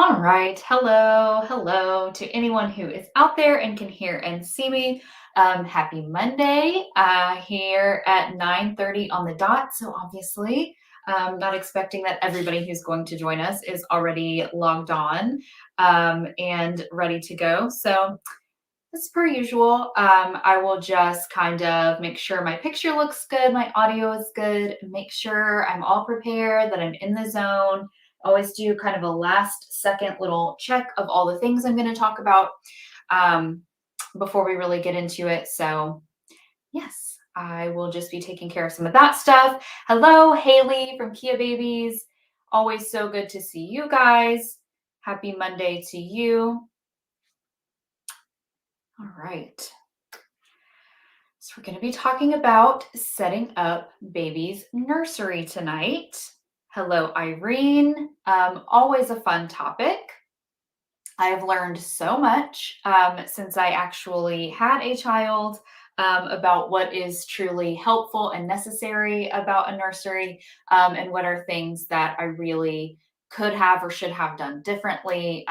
All right. Hello to anyone who is out there and can hear and see me. Happy Monday here at 9:30 on the dot. So obviously, not expecting that everybody who's going to join us is already logged on and ready to go. So as per usual, I will just kind of make sure my picture looks good, my audio is good, make sure I'm all prepared, that I'm in the zone. Always do kind of a last second little check of all the things I'm going to talk about um, before we really get into it. So, yes, I will just be taking care of some of that stuff. Hello, Haley from Kia Babies. Always so good to see you guys. Happy Monday to you. All right. So we're going to be talking about setting up baby's nursery tonight. Hello, Irene. Always a fun topic. I have learned so much since I actually had a child about what is truly helpful and necessary about a nursery, and what are things that I really could have or should have done differently,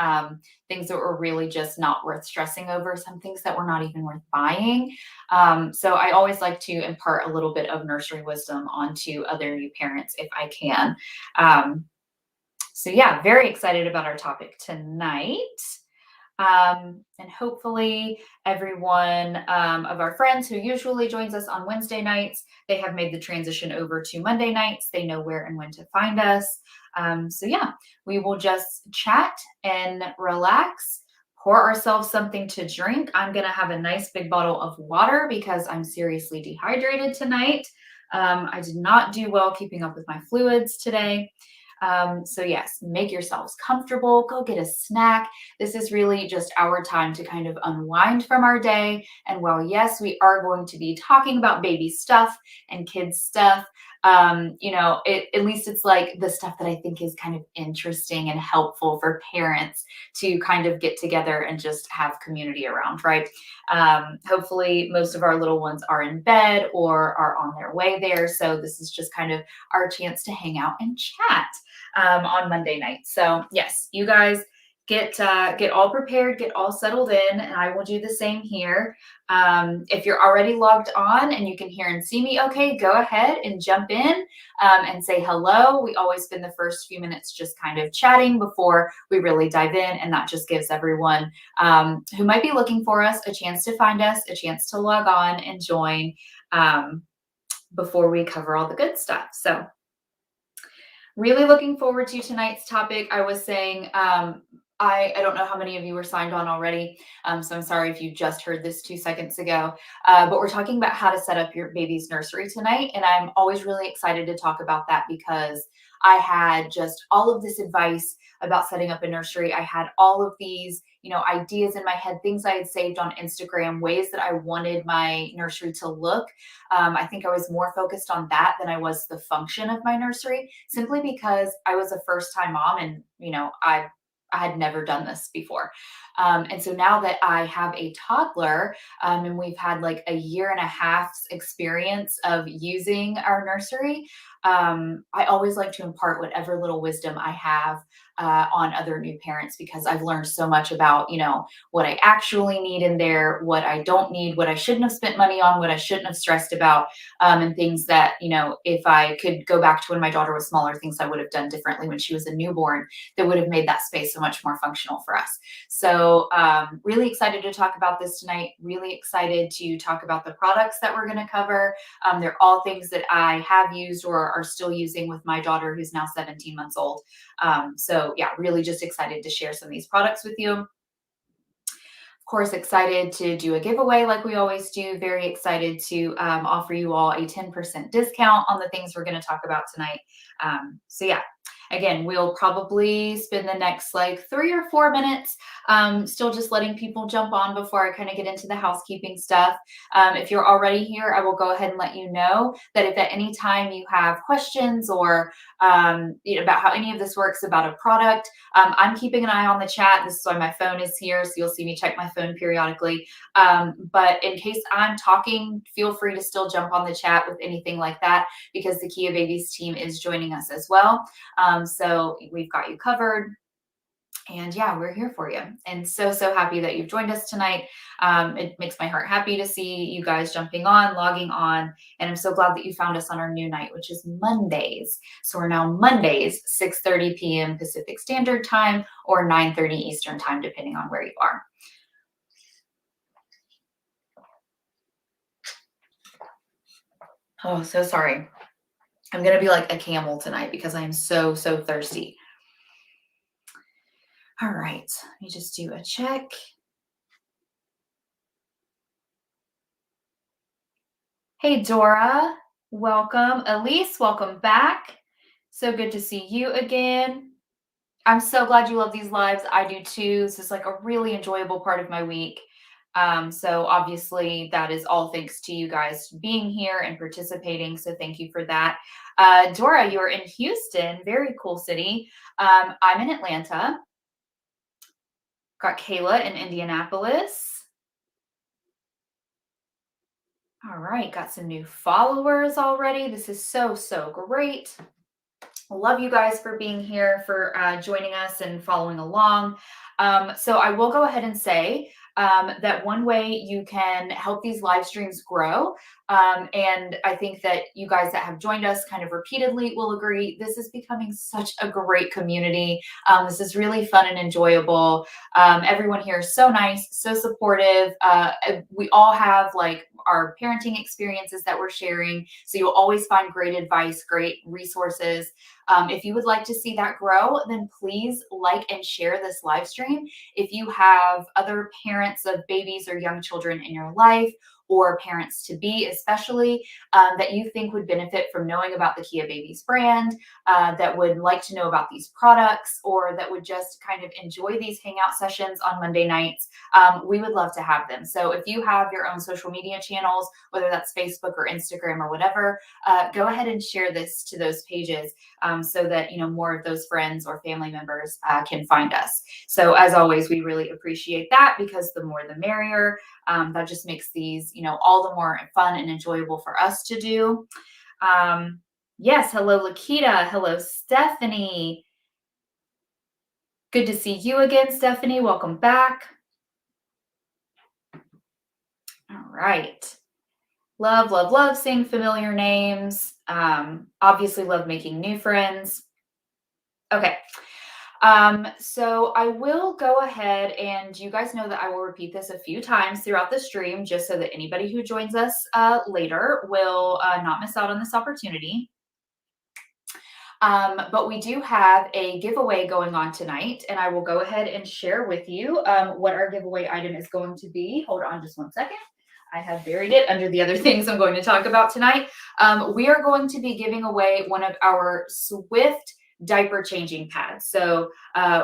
things that were really just not worth stressing over, some things that were not even worth buying. So I always like to impart a little bit of nursery wisdom onto other new parents if I can. So yeah, very excited about our topic tonight. And hopefully everyone of our friends who usually joins us on Wednesday nights, they have made the transition over to Monday nights. They know where and when to find us. So yeah, we will just chat and relax, pour ourselves something to drink. I'm going to have a nice big bottle of water because I'm seriously dehydrated tonight. I did not do well keeping up with my fluids today. So yes, make yourselves comfortable, go get a snack. This is really just our time to kind of unwind from our day. And while yes, we are going to be talking about baby stuff and kids stuff, at least it's like the stuff that I think is kind of interesting and helpful for parents to kind of get together and just have community around, right? Hopefully most of our little ones are in bed or are on their way there. So this is just kind of our chance to hang out and chat on Monday night. So yes, you guys get all prepared, get all settled in, and I will do the same here. If you're already logged on and you can hear and see me, okay, go ahead and jump in and say hello. We always spend the first few minutes just kind of chatting before we really dive in, and that just gives everyone who might be looking for us a chance to find us, a chance to log on and join before we cover all the good stuff. So really looking forward to tonight's topic. I was saying, I don't know how many of you were signed on already, so I'm sorry if you just heard this 2 seconds ago, but we're talking about how to set up your baby's nursery tonight, and I'm always really excited to talk about that because I had just all of this advice about setting up a nursery. I had all of these, ideas in my head, things I had saved on Instagram, ways that I wanted my nursery to look. I think I was more focused on that than I was the function of my nursery, simply because I was a first-time mom and, I had never done this before. And so now that I have a toddler and we've had like a year and a half's experience of using our nursery, I always like to impart whatever little wisdom I have on other new parents because I've learned so much about, what I actually need in there, what I don't need, what I shouldn't have spent money on, what I shouldn't have stressed about, and things that, if I could go back to when my daughter was smaller, things I would have done differently when she was a newborn that would have made that space so much more functional for us. So really excited to talk about this tonight, really excited to talk about the products that we're going to cover. They're all things that I have used or are still using with my daughter who's now 17 months old. So yeah, really just excited to share some of these products with you. Of course, excited to do a giveaway like we always do. Very excited to offer you all a 10% discount on the things we're going to talk about tonight. So yeah, again, we'll probably spend the next like 3 or 4 minutes still just letting people jump on before I kind of get into the housekeeping stuff. If you're already here, I will go ahead and let you know that if at any time you have questions or about how any of this works about a product, I'm keeping an eye on the chat. This is why my phone is here, so you'll see me check my phone periodically. But in case I'm talking, feel free to still jump on the chat with anything like that because the Kia Babies team is joining us as well. So we've got you covered. And yeah, we're here for you. And so, so happy that you've joined us tonight. It makes my heart happy to see you guys jumping on, logging on. And I'm so glad that you found us on our new night, which is Mondays. So we're now Mondays, 6:30 p.m. Pacific Standard Time or 9:30 Eastern Time, depending on where you are. Oh, so sorry. I'm going to be like a camel tonight because I am so, so thirsty. All right, let me just do a check. Hey, Dora, welcome. Elise, welcome back. So good to see you again. I'm so glad you love these lives. I do too. This is like a really enjoyable part of my week. So obviously that is all thanks to you guys being here and participating. So thank you for that. Dora, you're in Houston, very cool city. I'm in Atlanta. Got Kayla in Indianapolis. All right, got some new followers already. This is so, so great. I love you guys for being here, for joining us and following along. So I will go ahead and say that one way you can help these live streams grow, and I think that you guys that have joined us kind of repeatedly will agree, this is becoming such a great community. This is really fun and enjoyable. Everyone here is so nice, so supportive. We all have like our parenting experiences that we're sharing. So you'll always find great advice, great resources. If you would like to see that grow, then please like and share this live stream. If you have other parents of babies or young children in your life, or parents to be, especially that you think would benefit from knowing about the Kia Babies brand, that would like to know about these products, or that would just kind of enjoy these hangout sessions on Monday nights, we would love to have them. So if you have your own social media channels, whether that's Facebook or Instagram or whatever, go ahead and share this to those pages so that more of those friends or family members can find us. So as always, we really appreciate that, because the more the merrier. That just makes these all the more fun and enjoyable for us to do. Yes, hello Lakita, hello Stephanie. Good to see you again, Stephanie. Welcome back. All right. Love, love, love seeing familiar names. Obviously love making new friends. Okay. So I will go ahead, and you guys know that I will repeat this a few times throughout the stream, just so that anybody who joins us later will not miss out on this opportunity. But we do have a giveaway going on tonight, and I will go ahead and share with you what our giveaway item is going to be. Hold on just one second. I have buried it under the other things I'm going to talk about tonight. We are going to be giving away one of our Swift diaper changing pads. So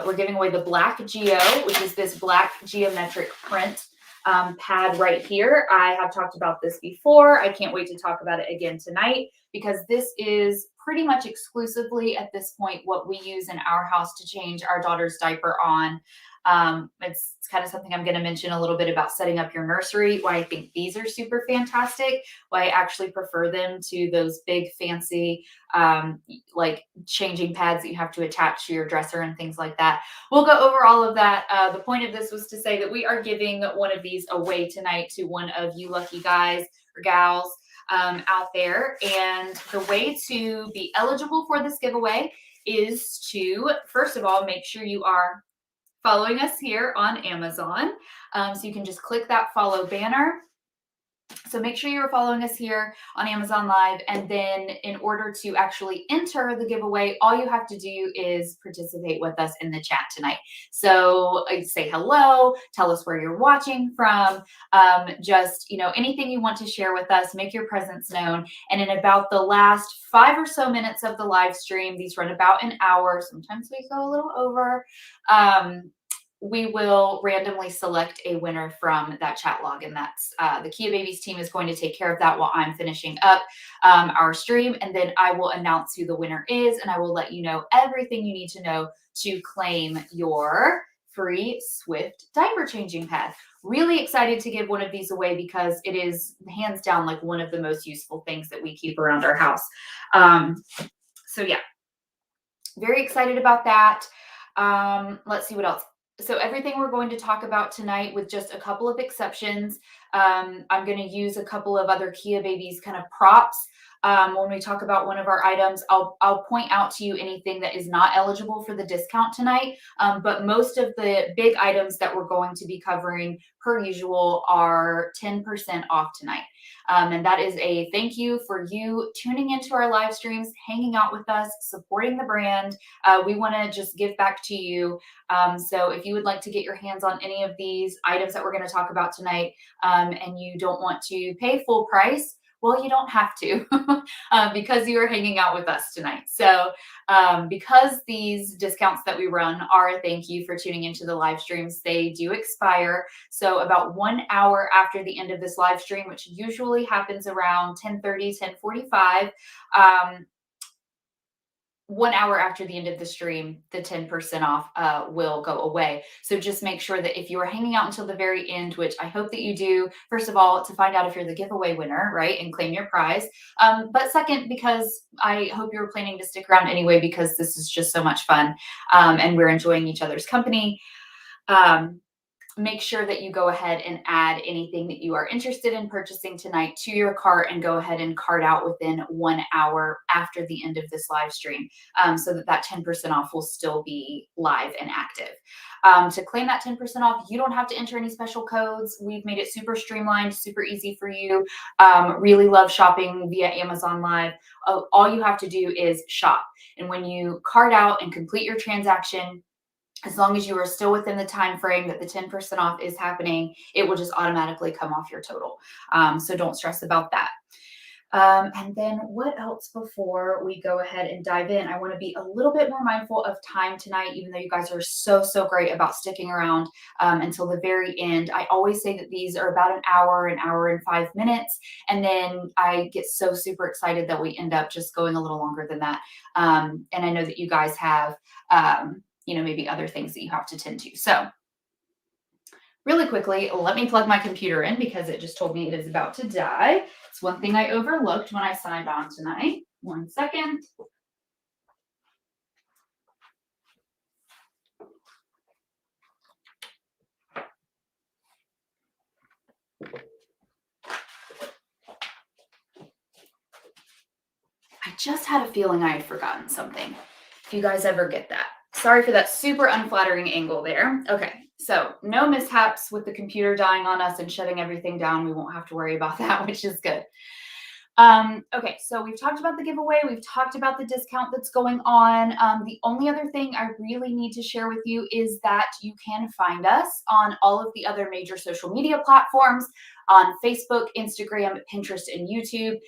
we're giving away the Black Geo, which is this black geometric print pad right here. I have talked about this before. I can't wait to talk about it again tonight, because this is pretty much exclusively at this point what we use in our house to change our daughter's diaper on. It's kind of something I'm going to mention a little bit about setting up your nursery, why I think these are super fantastic, why I actually prefer them to those big fancy like changing pads that you have to attach to your dresser and things like that. We'll go over all of that. The point of this was to say that we are giving one of these away tonight to one of you lucky guys or gals out there. And the way to be eligible for this giveaway is to, first of all, make sure you are following us here on Amazon. So you can just click that follow banner. So make sure you're following us here on Amazon Live. And then in order to actually enter the giveaway, all you have to do is participate with us in the chat tonight. So say hello, tell us where you're watching from, just, anything you want to share with us, make your presence known. And in about the last 5 or so minutes of the live stream, these run about an hour. Sometimes we go a little over. We will randomly select a winner from that chat log, and that's the Kia Babies team is going to take care of that while I'm finishing up our stream, and then I will announce who the winner is, and I will let you know everything you need to know to claim your free Swift diaper changing pad. Really excited to give one of these away, because it is hands down like one of the most useful things that we keep around our house. So yeah, very excited about that. Let's see what else. So everything we're going to talk about tonight, with just a couple of exceptions. I'm going to use a couple of other Kia Babies kind of props. When we talk about one of our items, I'll point out to you anything that is not eligible for the discount tonight. But most of the big items that we're going to be covering, per usual, are 10% off tonight. And that is a thank you for you tuning into our live streams, hanging out with us, supporting the brand. We want to just give back to you. So if you would like to get your hands on any of these items that we're going to talk about tonight, and you don't want to pay full price, well, you don't have to because you are hanging out with us tonight. So because these discounts that we run are a thank you for tuning into the live streams, they do expire. So about 1 hour after the end of this live stream, which usually happens around 10:30, 10:45, 1 hour after the end of the stream, the 10% off will go away. So just make sure that if you are hanging out until the very end, which I hope that you do, first of all, to find out if you're the giveaway winner, right, and claim your prize. But second, because I hope you're planning to stick around anyway, because this is just so much fun, and we're enjoying each other's company. Make sure that you go ahead and add anything that you are interested in purchasing tonight to your cart, and go ahead and cart out within 1 hour after the end of this live stream, so that 10% off will still be live and active. To claim that 10% off, you don't have to enter any special codes. We've made it super streamlined, super easy for you. Really love shopping via Amazon Live. All you have to do is shop. And when you cart out and complete your transaction, as long as you are still within the time frame that the 10% off is happening, it will just automatically come off your total. So don't stress about that. And then what else before we go ahead and dive in? I want to be a little bit more mindful of time tonight, even though you guys are so great about sticking around until the very end. I always say that these are about an hour and 5 minutes. And then I get so super excited that we end up just going a little longer than that. And I know that you guys have, maybe other things that you have to tend to. So really quickly, let me plug my computer in because it just told me it is about to die. It's one thing I overlooked when I signed on tonight. 1 second. I just had a feeling I had forgotten something. If you guys ever get that. Sorry for that super unflattering angle there. Okay, so no mishaps with the computer dying on us and shutting everything down. We won't have to worry about that, which is good. Okay, so we've talked about the giveaway. We've talked about the discount that's going on. The only other thing I really need to share with you is that you can find us on all of the other major social media platforms, on Facebook, Instagram, Pinterest, and YouTube.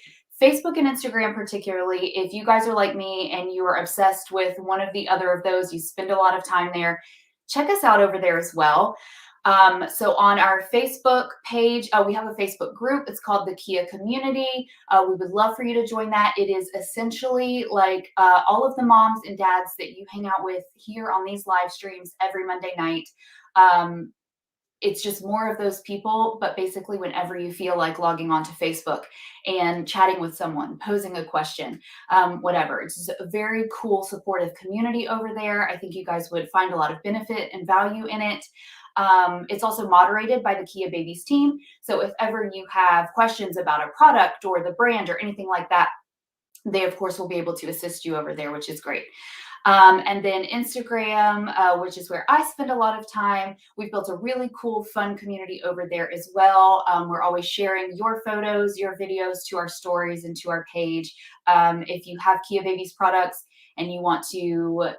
Facebook and Instagram particularly, if you guys are like me and you are obsessed with one of the other of those, you spend a lot of time there, check us out over there as well. So on our Facebook page, we have a Facebook group. It's called the Kia Community. We would love for you to join that. It is essentially like all of the moms and dads that you hang out with here on these live streams every Monday night. It's just more of those people, but basically whenever you feel like logging onto Facebook and chatting with someone, posing a question, whatever. It's a very cool, supportive community over there. I think you guys would find a lot of benefit and value in it. It's also moderated by the Kia Babies team. So if ever you have questions about a product or the brand or anything like that, they of course will be able to assist you over there, which is great. And then Instagram, which is where I spend a lot of time. We've built a really cool, fun community over there as well. We're always sharing your photos, your videos to our stories and to our page. If you have Kia Babies products and you want to,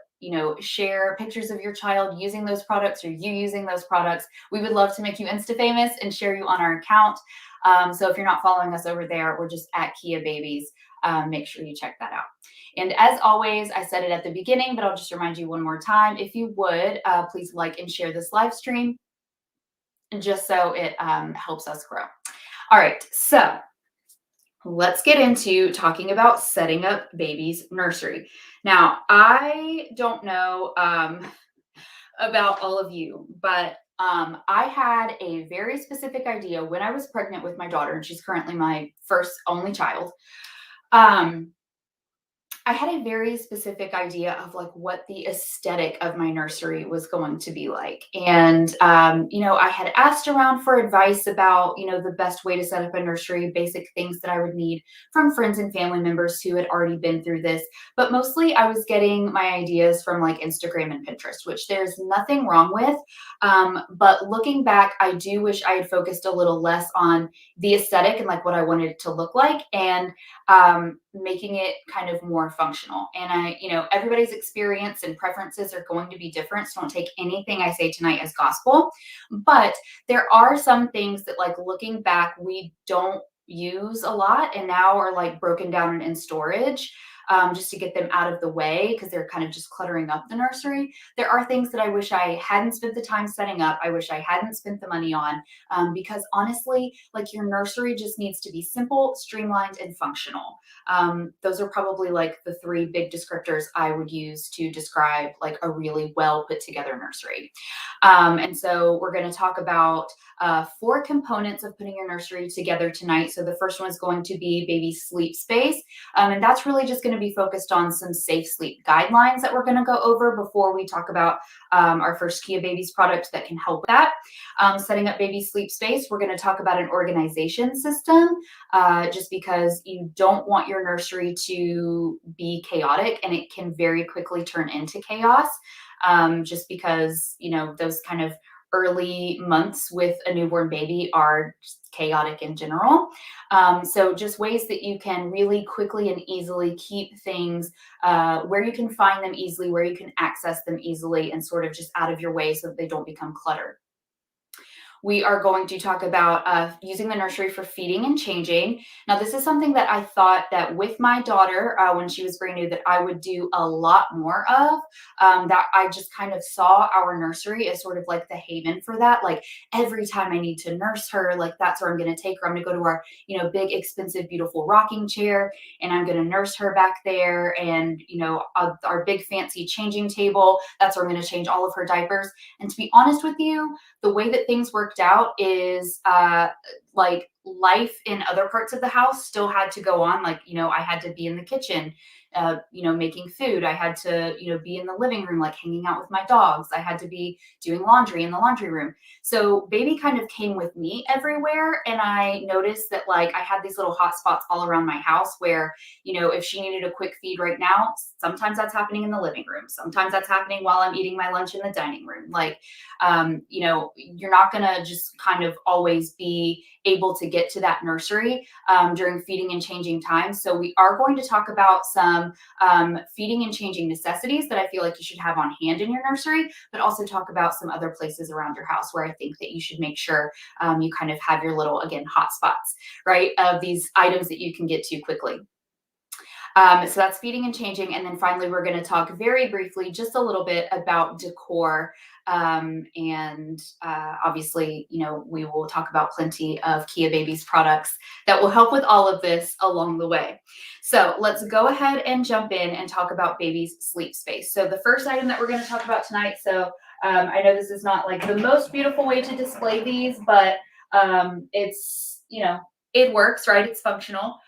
share pictures of your child using those products or you using those products, we would love to make you Insta famous and share you on our account. So if you're not following us over there, we're just at Kia Babies. Make sure you check that out. And as always, I said it at the beginning, but I'll just remind you one more time. If you would, please like and share this live stream just so it helps us grow. All right, so let's get into talking about setting up baby's nursery. Now, I don't know about all of you, but I had a very specific idea when I was pregnant with my daughter, and she's currently my first only child. I had a very specific idea of like what the aesthetic of my nursery was going to be like. And, I had asked around for advice about, the best way to set up a nursery, basic things that I would need from friends and family members who had already been through this. But mostly I was getting my ideas from like Instagram and Pinterest, which there's nothing wrong with. But looking back, I do wish I had focused a little less on the aesthetic and like what I wanted it to look like. And making it kind of more functional. And everybody's experience and preferences are going to be different. So don't take anything I say tonight as gospel. But there are some things that, like, looking back, we don't use a lot and now are like broken down and in storage. Just to get them out of the way because they're kind of just cluttering up the nursery. There are things that I wish I hadn't spent the time setting up. I wish I hadn't spent the money on because honestly, like your nursery just needs to be simple, streamlined, and functional. Those are probably like the three big descriptors I would use to describe like a really well put together nursery. And so we're going to talk about four components of putting your nursery together tonight. So the first one is going to be baby sleep space. And that's really just going to be focused on some safe sleep guidelines that we're going to go over before we talk about our first Kia Babies product that can help with that. Setting up baby sleep space, we're going to talk about an organization system just because you don't want your nursery to be chaotic and it can very quickly turn into chaos just because, those kind of early months with a newborn baby are just chaotic in general. So just ways that you can really quickly and easily keep things where you can find them easily, where you can access them easily and sort of just out of your way so that they don't become cluttered. We are going to talk about using the nursery for feeding and changing. Now, this is something that I thought that with my daughter, when she was brand new, that I would do a lot more of, that I just kind of saw our nursery as sort of like the haven for that. Like every time I need to nurse her, like that's where I'm going to take her. I'm going to go to our, big, expensive, beautiful rocking chair, and I'm going to nurse her back there. And, our big fancy changing table, that's where I'm going to change all of her diapers. And to be honest with you, the way that things worked out is like life in other parts of the house still had to go on. Like, I had to be in the kitchen, making food. I had to, be in the living room, like hanging out with my dogs. I had to be doing laundry in the laundry room. So baby kind of came with me everywhere. And I noticed that like I had these little hot spots all around my house where, if she needed a quick feed right now, sometimes that's happening in the living room. Sometimes that's happening while I'm eating my lunch in the dining room. Like, you're not going to just kind of always be able to get to that nursery during feeding and changing time. So we are going to talk about some feeding and changing necessities that I feel like you should have on hand in your nursery, but also talk about some other places around your house where I think that you should make sure you kind of have your little, again, hot spots, right, of these items that you can get to quickly. So that's feeding and changing. And then finally, we're going to talk very briefly, just a little bit about decor. And obviously, we will talk about plenty of Kia Babies products that will help with all of this along the way. So let's go ahead and jump in and talk about baby's sleep space. So the first item that we're going to talk about tonight, so I know this is not like the most beautiful way to display these, but it's, it works, right? It's functional.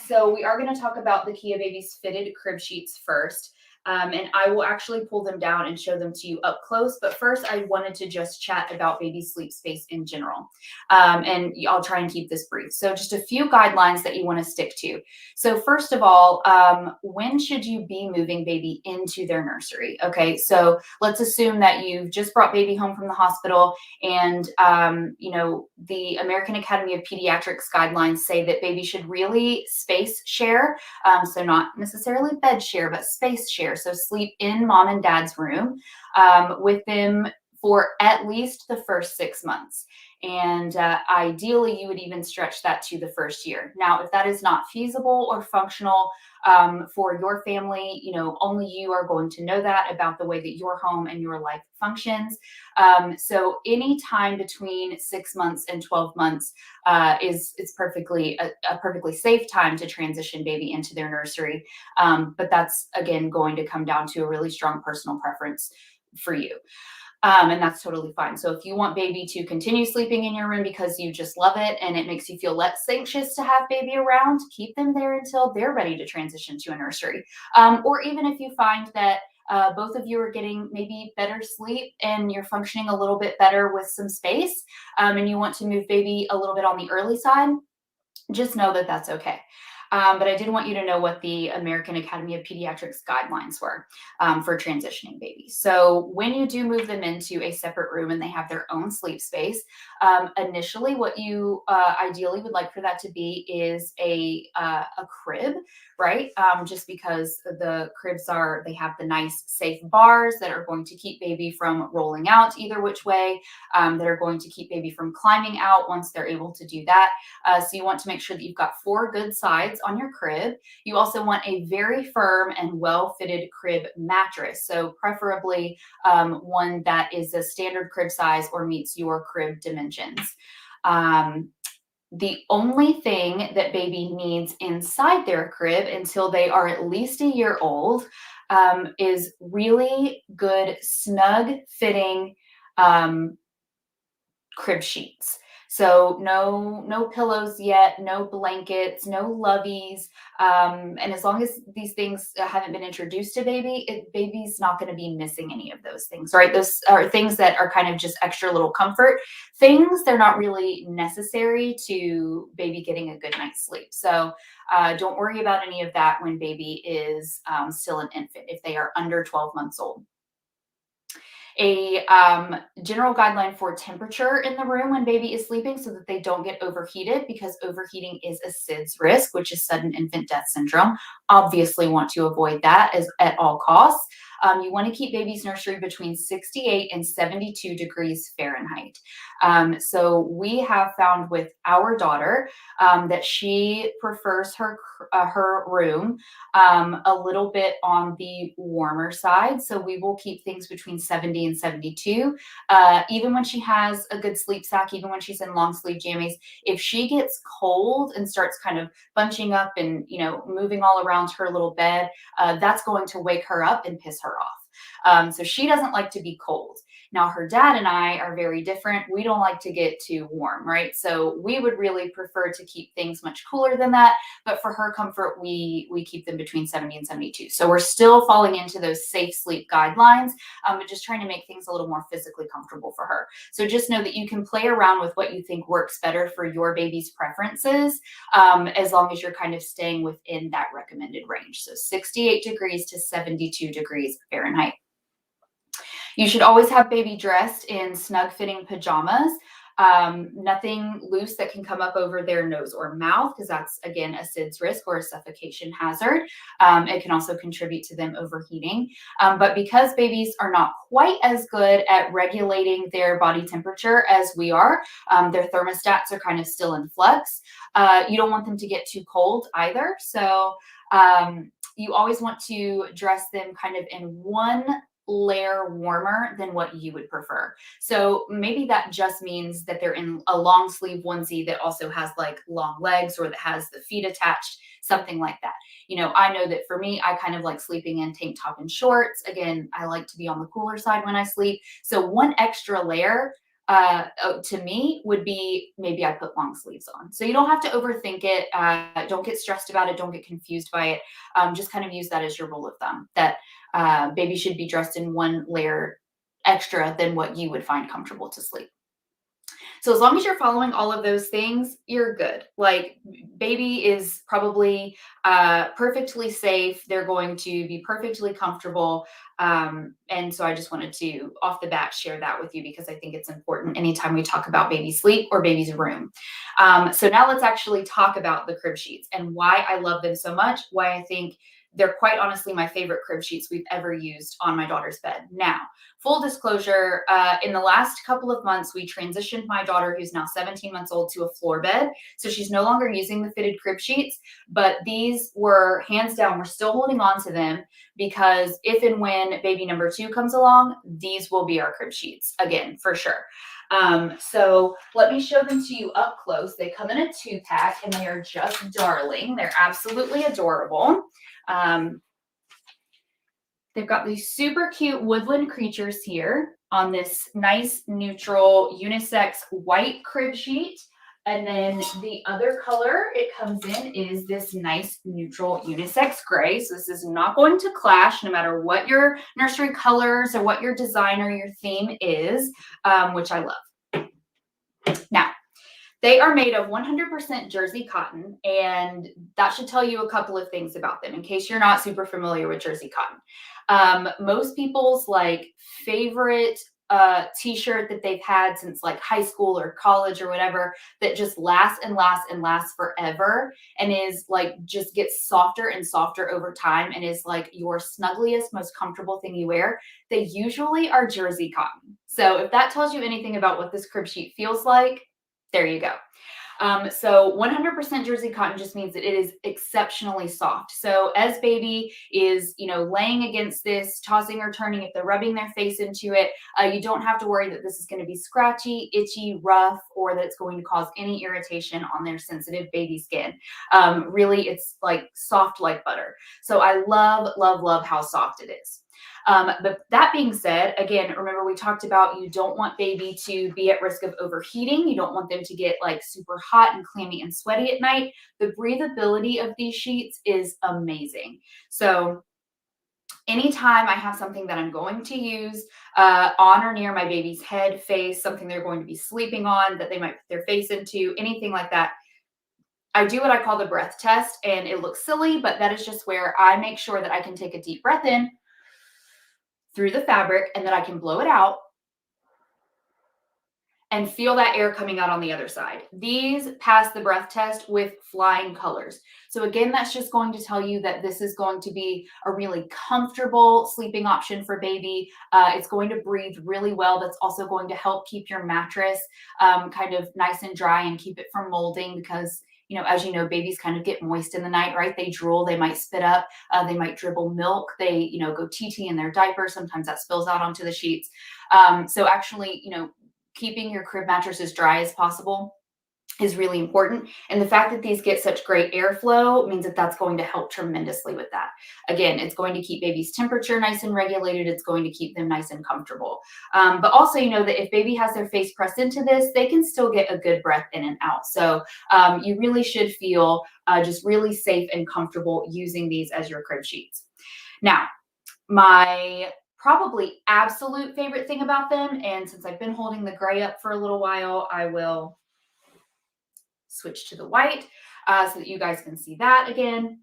So we are going to talk about the Kia Babies fitted crib sheets first. And I will actually pull them down and show them to you up close. But first, I wanted to just chat about baby sleep space in general. And I'll try and keep this brief. So just a few guidelines that you want to stick to. So first of all, when should you be moving baby into their nursery? Okay, so let's assume that you've just brought baby home from the hospital and, the American Academy of Pediatrics guidelines say that baby should really space share. So not necessarily bed share, but space share. So sleep in mom and dad's room with them for at least the first 6 months. And ideally, you would even stretch that to the first year. Now, if that is not feasible or functional for your family, only you are going to know that about the way that your home and your life functions. So any time between 6 months and 12 months is perfectly a perfectly safe time to transition baby into their nursery. But that's, again, going to come down to a really strong personal preference for you. And that's totally fine. So if you want baby to continue sleeping in your room because you just love it and it makes you feel less anxious to have baby around, keep them there until they're ready to transition to a nursery. Or even if you find that both of you are getting maybe better sleep and you're functioning a little bit better with some space, and you want to move baby a little bit on the early side, just know that that's okay. But I did want you to know what the American Academy of Pediatrics guidelines were for transitioning babies. So when you do move them into a separate room and they have their own sleep space, initially what you ideally would like for that to be is a crib, right? Just because the cribs they have the nice safe bars that are going to keep baby from rolling out either which way, that are going to keep baby from climbing out once they're able to do that. So you want to make sure that you've got 4 good sides on your crib. You also want a very firm and well-fitted crib mattress. So preferably one that is a standard crib size or meets your crib dimensions. The only thing that baby needs inside their crib until they are at least a year old is really good, snug fitting crib sheets. So no pillows yet, no blankets, no loveys. And as long as these things haven't been introduced to baby, baby's not going to be missing any of those things, right? Those are things that are kind of just extra little comfort things. They're not really necessary to baby getting a good night's sleep. So don't worry about any of that when baby is still an infant, if they are under 12 months old. A general guideline for temperature in the room when baby is sleeping so that they don't get overheated, because overheating is a SIDS risk, which is sudden infant death syndrome. Obviously want to avoid that at all costs. You want to keep baby's nursery between 68 and 72 degrees Fahrenheit. So we have found with our daughter that she prefers her room a little bit on the warmer side. So we will keep things between 70 and 72. Even when she has a good sleep sack, even when she's in long sleeve jammies, if she gets cold and starts kind of bunching up and, moving all around her little bed, that's going to wake her up and piss her off. So she doesn't like to be cold. Now, her dad and I are very different. We don't like to get too warm, right? So we would really prefer to keep things much cooler than that. But for her comfort, we keep them between 70 and 72. So we're still falling into those safe sleep guidelines, but just trying to make things a little more physically comfortable for her. So just know that you can play around with what you think works better for your baby's preferences, as long as you're kind of staying within that recommended range. So 68 degrees to 72 degrees Fahrenheit. You should always have baby dressed in snug fitting pajamas. Nothing loose that can come up over their nose or mouth, because that's, again, a SIDS risk or a suffocation hazard. It can also contribute to them overheating. But because babies are not quite as good at regulating their body temperature as we are, their thermostats are kind of still in flux. You don't want them to get too cold either. So you always want to dress them kind of in one layer warmer than what you would prefer. So maybe that just means that they're in a long sleeve onesie that also has like long legs, or that has the feet attached, something like that. I know that for me, I kind of like sleeping in tank top and shorts. Again, I like to be on the cooler side when I sleep. So one extra layer to me would be maybe I put long sleeves on. So you don't have to overthink it. Don't get stressed about it. Don't get confused by it. Just kind of use that as your rule of thumb, that baby should be dressed in one layer extra than what you would find comfortable to sleep. So as long as you're following all of those things, you're good. Like, baby is probably perfectly safe. They're going to be perfectly comfortable. And so I just wanted to, off the bat, share that with you, because I think it's important anytime we talk about baby sleep or baby's room. So now let's actually talk about the crib sheets and why I love them so much, why I think they're quite honestly my favorite crib sheets we've ever used on my daughter's bed. Now, full disclosure, in the last couple of months, we transitioned my daughter, who's now 17 months old, to a floor bed. So she's no longer using the fitted crib sheets, but these were hands down, we're still holding on to them, because if and when baby number 2 comes along, these will be our crib sheets again, for sure. So let me show them to you up close. They come in a 2-pack and they are just darling. They're absolutely adorable. They've got these super cute woodland creatures here. on this nice neutral unisex white crib sheet. And then the other color it comes in is this nice neutral unisex gray. So this is not going to clash no matter what your nursery colors or what your design or your theme is, which I love. Now, they are made of 100% jersey cotton, and that should tell you a couple of things about them in case you're not super familiar with jersey cotton. Most people's like favorite t-shirt that they've had since like high school or college or whatever that just lasts and lasts and lasts forever and is like just gets softer and softer over time and is like your snuggliest, most comfortable thing you wear, they usually are jersey cotton. So if that tells you anything about what this crib sheet feels like, there you go. So 100% jersey cotton just means that it is exceptionally soft. So as baby is, laying against this, tossing or turning, if they're rubbing their face into it, you don't have to worry that this is going to be scratchy, itchy, rough, or that it's going to cause any irritation on their sensitive baby skin. Really, it's like soft like butter. So I love, love, love how soft it is. But that being said, again, remember we talked about you don't want baby to be at risk of overheating. You don't want them to get like super hot and clammy and sweaty at night. The breathability of these sheets is amazing. So anytime I have something that I'm going to use on or near my baby's head, face, something they're going to be sleeping on that they might put their face into, anything like that, I do what I call the breath test, and it looks silly, but that is just where I make sure that I can take a deep breath in through the fabric and that I can blow it out and feel that air coming out on the other side. These pass the breath test with flying colors. So again, that's just going to tell you that this is going to be a really comfortable sleeping option for baby. It's going to breathe really well. That's also going to help keep your mattress kind of nice and dry and keep it from molding because as you know, babies kind of get moist in the night, right? They drool, they might spit up, they might dribble milk, they, go TT in their diaper. Sometimes that spills out onto the sheets. So actually, keeping your crib mattress as dry as possible is really important. And the fact that these get such great airflow means that that's going to help tremendously with that. Again, it's going to keep baby's temperature nice and regulated. It's going to keep them nice and comfortable. But also, that if baby has their face pressed into this, they can still get a good breath in and out. So you really should feel just really safe and comfortable using these as your crib sheets. Now, my probably absolute favorite thing about them, and since I've been holding the gray up for a little while, I will switch to the white so that you guys can see that again.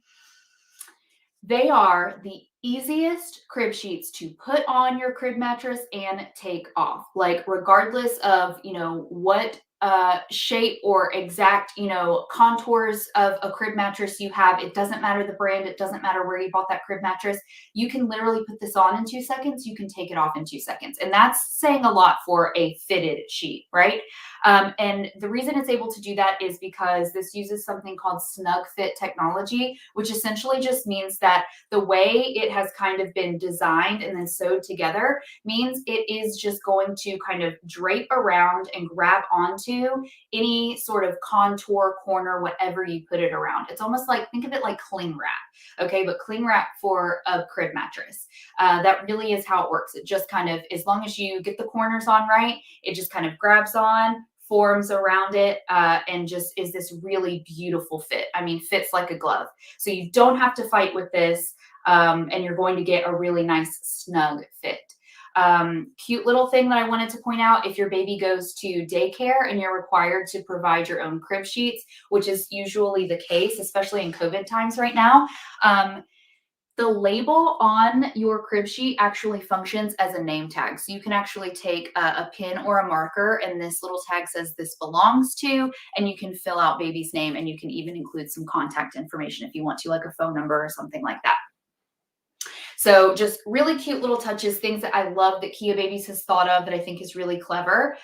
They are the easiest crib sheets to put on your crib mattress and take off. Like regardless of, what shape or exact, contours of a crib mattress you have, it doesn't matter the brand, it doesn't matter where you bought that crib mattress. You can literally put this on in 2 seconds. You can take it off in 2 seconds. And that's saying a lot for a fitted sheet, right? And the reason it's able to do that is because this uses something called snug fit technology, which essentially just means that the way it has kind of been designed and then sewed together means it is just going to kind of drape around and grab onto any sort of contour, corner, whatever you put it around. It's almost like, think of it like cling wrap, okay? But cling wrap for a crib mattress. That really is how it works. It just kind of, as long as you get the corners on right, it just kind of grabs on, forms around it, and just is this really beautiful fit. I mean, fits like a glove. So you don't have to fight with this, and you're going to get a really nice snug fit. Cute little thing that I wanted to point out, if your baby goes to daycare and you're required to provide your own crib sheets, which is usually the case, especially in COVID times right now, the label on your crib sheet actually functions as a name tag. So you can actually take a pin or a marker, and this little tag says this belongs to, and you can fill out baby's name, and you can even include some contact information if you want to, like a phone number or something like that. So just really cute little touches, things that I love that Kia Babies has thought of that I think is really clever.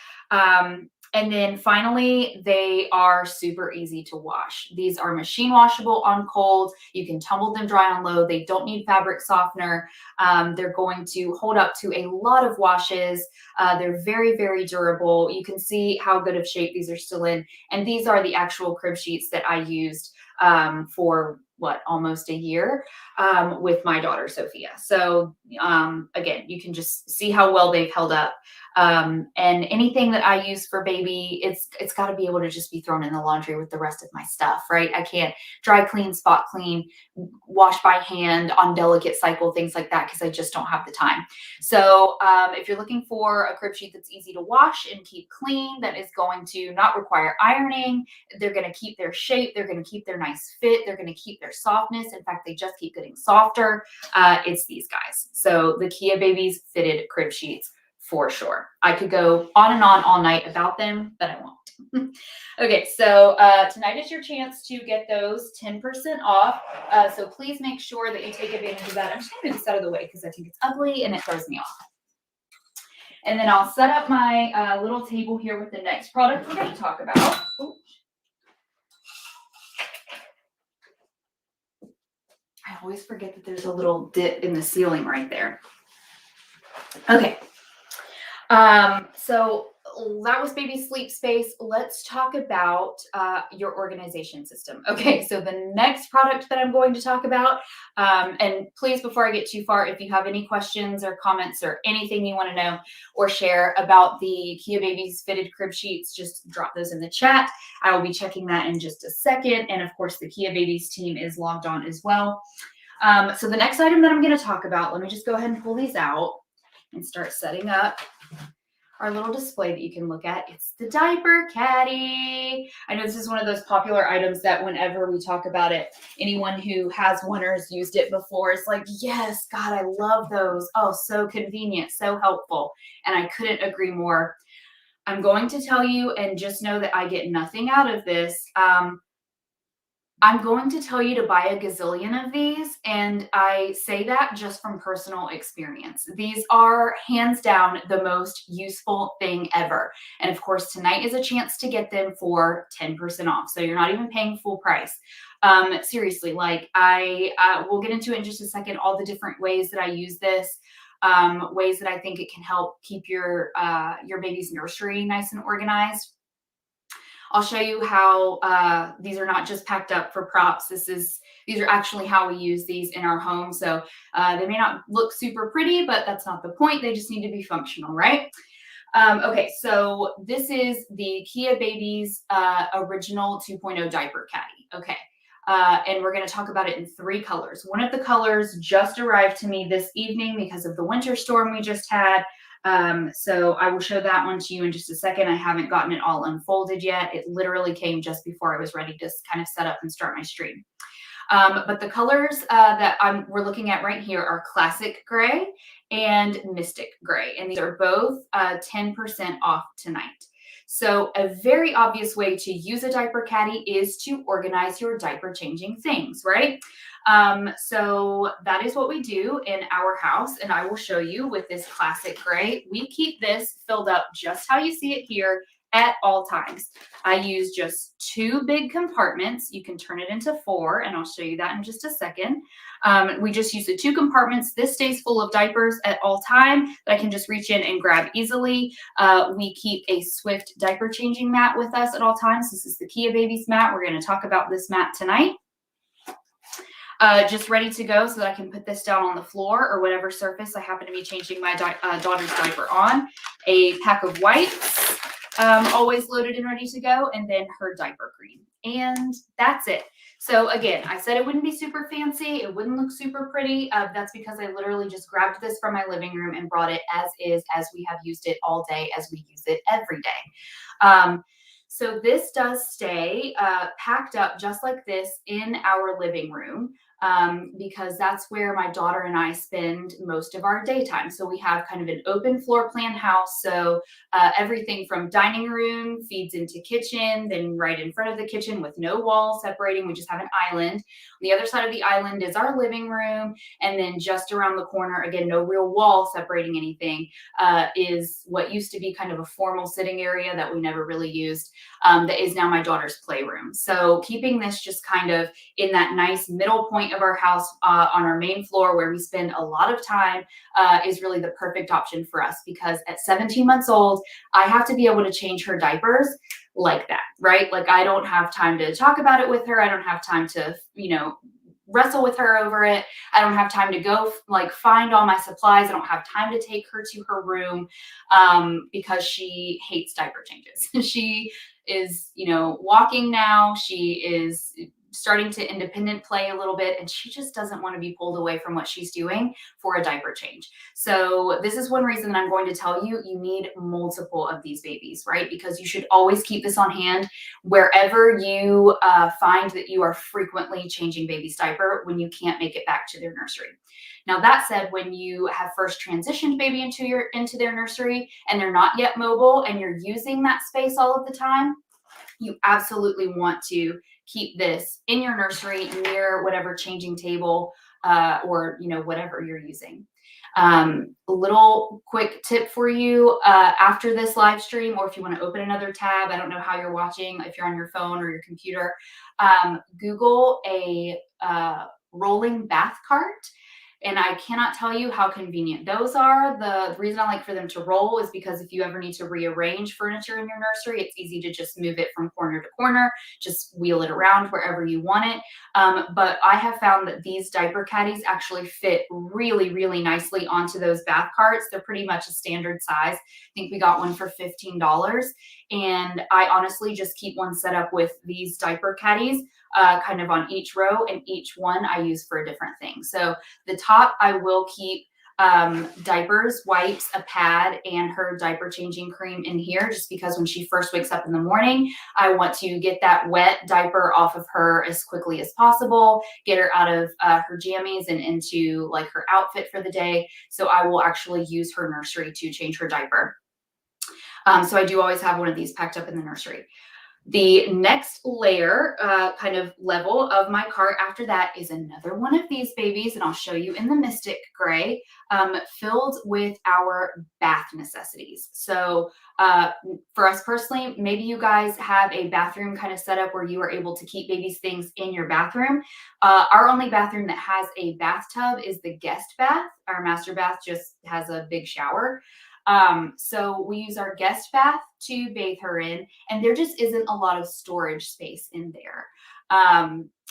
And then finally, they are super easy to wash. These are machine washable on cold. You can tumble them dry on low. They don't need fabric softener. They're going to hold up to a lot of washes. They're very, very durable. You can see how good of shape these are still in. And these are the actual crib sheets that I used for almost a year with my daughter, Sophia. So again, you can just see how well they've held up. And anything that I use for baby, it's got to be able to just be thrown in the laundry with the rest of my stuff, right? I can't dry clean, spot clean, wash by hand on delicate cycle, things like that, because I just don't have the time. So if you're looking for a crib sheet that's easy to wash and keep clean, that is going to not require ironing, they're going to keep their shape, they're going to keep their nice fit, they're going to keep their softness. In fact, they just keep getting softer. It's these guys. So the Kia Babies fitted crib sheets for sure. I could go on and on all night about them, but I won't. Okay, so tonight is your chance to get those 10% off. So please make sure that you take advantage of that. I'm just going to move this out of the way because I think it's ugly and it throws me off. And then I'll set up my little table here with the next product we're going to talk about. Ooh. I always forget that there's a little dip in the ceiling right there. Okay. So that was baby sleep space. Let's talk about your organization system. Okay, so the next product that I'm going to talk about, and please, before I get too far, if you have any questions or comments or anything you want to know or share about the Kia Babies fitted crib sheets, just drop those in the chat. I will be checking that in just a second. And of course, the Kia Babies team is logged on as well. So the next item that I'm going to talk about, let me just go ahead and pull these out and start setting up our little display that you can look at. It's the diaper caddy. I know this is one of those popular items that whenever we talk about it, anyone who has one or has used it before is like, yes, God, I love those. Oh, so convenient, so helpful. And I couldn't agree more. I'm going to tell you, and just know that I get nothing out of this. I'm going to tell you to buy a gazillion of these, and I say that just from personal experience. These are hands down the most useful thing ever. And of course, tonight is a chance to get them for 10% off. So you're not even paying full price. Seriously, like we'll get into it in just a second, all the different ways that I use this, ways that I think it can help keep your baby's nursery nice and organized. I'll show you how these are not just packed up for props. These are actually how we use these in our home. So they may not look super pretty, but that's not the point. They just need to be functional, right? Okay, so this is the Kia Babies original 2.0 diaper caddy. Okay, and we're going to talk about it in 3 colors. One of the colors just arrived to me this evening because of the winter storm we just had. So I will show that one to you in just a second. I haven't gotten it all unfolded yet. It literally came just before I was ready to kind of set up and start my stream. But the colors that we're looking at right here are Classic Gray and Mystic Gray. And these are both 10% off tonight. So a very obvious way to use a diaper caddy is to organize your diaper changing things, right? So that is what we do in our house, and I will show you with this Classic Gray. We keep this filled up just how you see it here at all times. I use just 2 big compartments. You can turn it into 4, and I'll show you that in just a second. We just use the 2 compartments. This stays full of diapers at all time that I can just reach in and grab easily. We keep a Swift diaper changing mat with us at all times. This is the Kia Babies mat. We're going to talk about this mat tonight. Just ready to go so that I can put this down on the floor or whatever surface I happen to be changing my daughter's diaper on. A pack of wipes, always loaded and ready to go, and then her diaper cream. And that's it. So again, I said it wouldn't be super fancy. It wouldn't look super pretty. That's because I literally just grabbed this from my living room and brought it as is, as we have used it all day, as we use it every day. So this does stay packed up just like this in our living room. Because that's where my daughter and I spend most of our daytime. So we have kind of an open floor plan house. So everything from dining room feeds into kitchen, then right in front of the kitchen with no wall separating. We just have an island. On the other side of the island is our living room. And then just around the corner, again, no real wall separating anything, is what used to be kind of a formal sitting area that we never really used. That is now my daughter's playroom. So keeping this just kind of in that nice middle point of our house on our main floor where we spend a lot of time is really the perfect option for us, because at 17 months old, I have to be able to change her diapers like that, right? Like I don't have time to talk about it with her. I don't have time to, wrestle with her over it. I don't have time to go like find all my supplies. I don't have time to take her to her room because she hates diaper changes. She is, walking now. She is starting to independent play a little bit, and she just doesn't want to be pulled away from what she's doing for a diaper change. So this is one reason that I'm going to tell you, you need multiple of these babies, right? Because you should always keep this on hand wherever you find that you are frequently changing baby's diaper when you can't make it back to their nursery. Now that said, when you have first transitioned baby into their nursery and they're not yet mobile and you're using that space all of the time, you absolutely want to keep this in your nursery near whatever changing table or whatever you're using. Little quick tip for you after this live stream, or if you want to open another tab, I don't know how you're watching, if you're on your phone or your computer, Google a rolling bath cart. And I cannot tell you how convenient those are. The reason I like for them to roll is because if you ever need to rearrange furniture in your nursery, it's easy to just move it from corner to corner, just wheel it around wherever you want it. But I have found that these diaper caddies actually fit really, really nicely onto those bath carts. They're pretty much a standard size. I think we got one for $15. And I honestly just keep one set up with these diaper caddies kind of on each row, and each one I use for a different thing. So the top, I will keep diapers, wipes, a pad, and her diaper changing cream in here, just because when she first wakes up in the morning, I want to get that wet diaper off of her as quickly as possible, get her out of her jammies and into like her outfit for the day. So I will actually use her nursery to change her diaper. So I do always have one of these packed up in the nursery. The next layer, kind of level of my cart after that is another one of these babies, and I'll show you in the Mystic Gray, filled with our bath necessities. So for us personally, maybe you guys have a bathroom kind of setup where you are able to keep babies' things in your bathroom. Our only bathroom that has a bathtub is the guest bath. Our master bath just has a big shower. So we use our guest bath to bathe her in, and there just isn't a lot of storage space in there.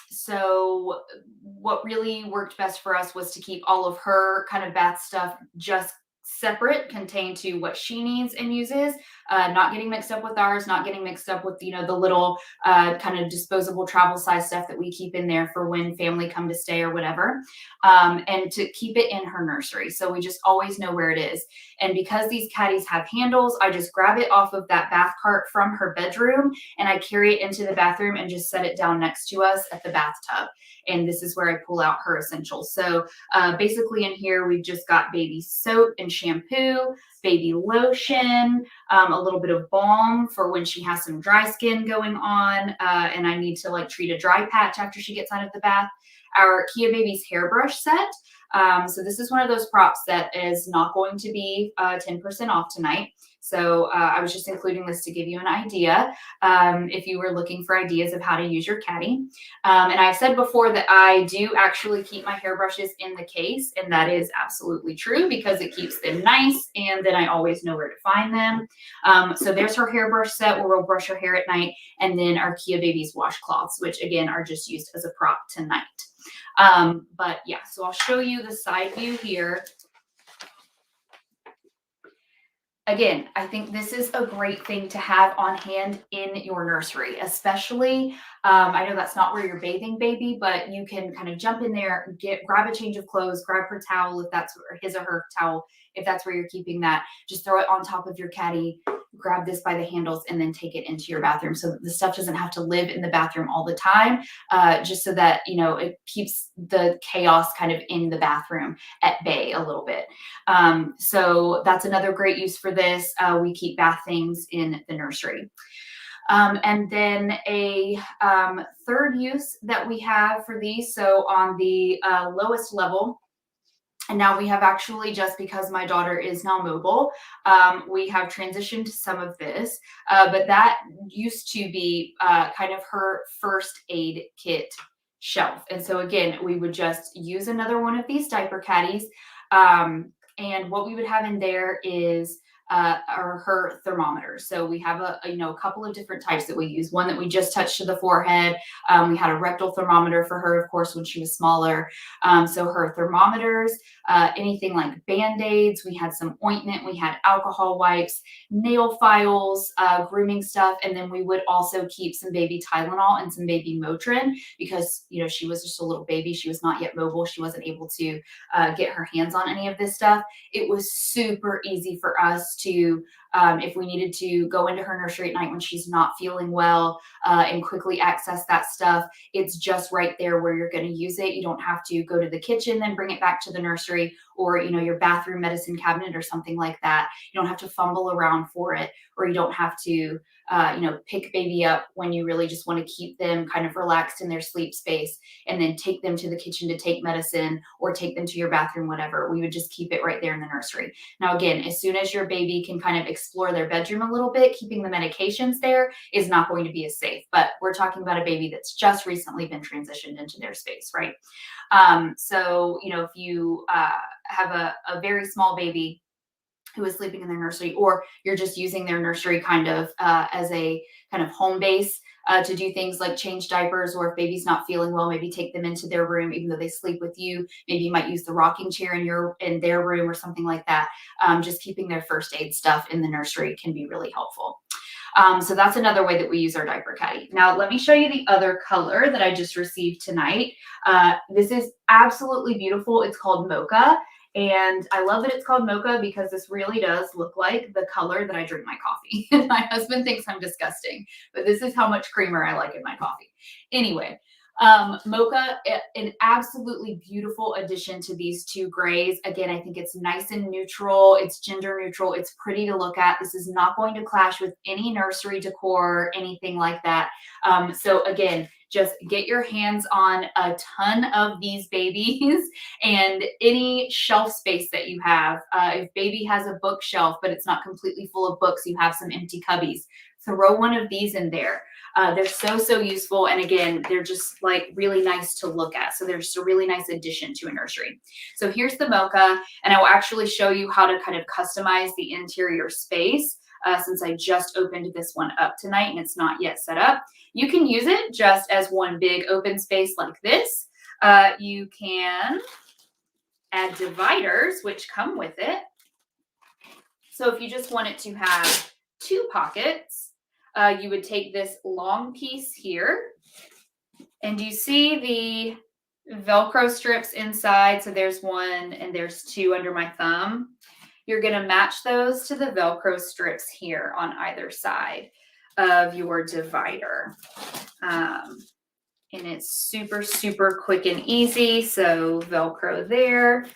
So what really worked best for us was to keep all of her kind of bath stuff just separate, contained to what she needs and uses, not getting mixed up with ours, not getting mixed up with, the little kind of disposable travel size stuff that we keep in there for when family come to stay or whatever, and to keep it in her nursery. So we just always know where it is. And because these caddies have handles, I just grab it off of that bath cart from her bedroom and I carry it into the bathroom and just set it down next to us at the bathtub. And this is where I pull out her essentials. So basically in here, we've just got baby soap and shampoo, baby lotion, a little bit of balm for when she has some dry skin going on and I need to like treat a dry patch after she gets out of the bath. Our Kia Baby's hairbrush set. So this is one of those props that is not going to be 10% off tonight. So I was just including this to give you an idea if you were looking for ideas of how to use your caddy. And I've said before that I do actually keep my hairbrushes in the case, and that is absolutely true because it keeps them nice and then I always know where to find them. So there's her hairbrush set where we'll brush her hair at night, and then our Kia Baby's washcloths, which again are just used as a prop tonight. But yeah, so I'll show you the side view here. Again, I think this is a great thing to have on hand in your nursery, especially, I know that's not where you're bathing baby, but you can kind of jump in there, grab a change of clothes, grab her towel if that's his or her towel, if that's where you're keeping that, just throw it on top of your caddy, grab this by the handles and then take it into your bathroom so that the stuff doesn't have to live in the bathroom all the time, just so that, it keeps the chaos kind of in the bathroom at bay a little bit. So that's another great use for this. We keep bath things in the nursery. And then a third use that we have for these, so on the lowest level, and now we have actually, just because my daughter is now mobile, we have transitioned to some of this, but that used to be kind of her first aid kit shelf. And so again, we would just use another one of these diaper caddies. And what we would have in there is are her thermometers. So we have a couple of different types that we use. One that we just touched to the forehead. We had a rectal thermometer for her, of course, when she was smaller. So her thermometers, anything like Band-Aids, we had some ointment, we had alcohol wipes, nail files, grooming stuff, and then we would also keep some baby Tylenol and some baby Motrin because she was just a little baby. She was not yet mobile. She wasn't able to get her hands on any of this stuff. It was super easy for us to, if we needed to go into her nursery at night when she's not feeling well and quickly access that stuff. It's just right there where you're going to use it. You don't have to go to the kitchen, then bring it back to the nursery, or your bathroom medicine cabinet or something like that. You don't have to fumble around for it, or you don't have to pick baby up when you really just want to keep them kind of relaxed in their sleep space and then take them to the kitchen to take medicine or take them to your bathroom, whatever. We would just keep it right there in the nursery. Now, again, as soon as your baby can kind of explore their bedroom a little bit, keeping the medications there is not going to be as safe. But we're talking about a baby that's just recently been transitioned into their space, right? So, if you have a very small baby who is sleeping in their nursery, or you're just using their nursery kind of as a kind of home base to do things like change diapers, or if baby's not feeling well, maybe take them into their room, even though they sleep with you. Maybe you might use the rocking chair in their room or something like that. Just keeping their first aid stuff in the nursery can be really helpful. So that's another way that we use our diaper caddy. Now, let me show you the other color that I just received tonight. This is absolutely beautiful. It's called Mocha. And I love that it's called Mocha because this really does look like the color that I drink my coffee. And my husband thinks I'm disgusting, but this is how much creamer I like in my coffee. Anyway, Mocha, an absolutely beautiful addition to these two grays. Again, I think it's nice and neutral. It's gender neutral. It's pretty to look at. This is not going to clash with any nursery decor, anything like that. So again, just get your hands on a ton of these babies and any shelf space that you have. If baby has a bookshelf, but it's not completely full of books, you have some empty cubbies, throw one of these in there. They're so useful. And again, they're just like really nice to look at. So they're just a really nice addition to a nursery. So here's the Mocha, and I will actually show you how to kind of customize the interior space since I just opened this one up tonight and it's not yet set up. You can use it just as one big open space like this. You can add dividers, which come with it. So if you just want it to have two pockets, you would take this long piece here, and you see the Velcro strips inside. So there's one and there's two under my thumb. You're going to match those to the Velcro strips here on either side of your divider. And it's super quick and easy. So Velcro there,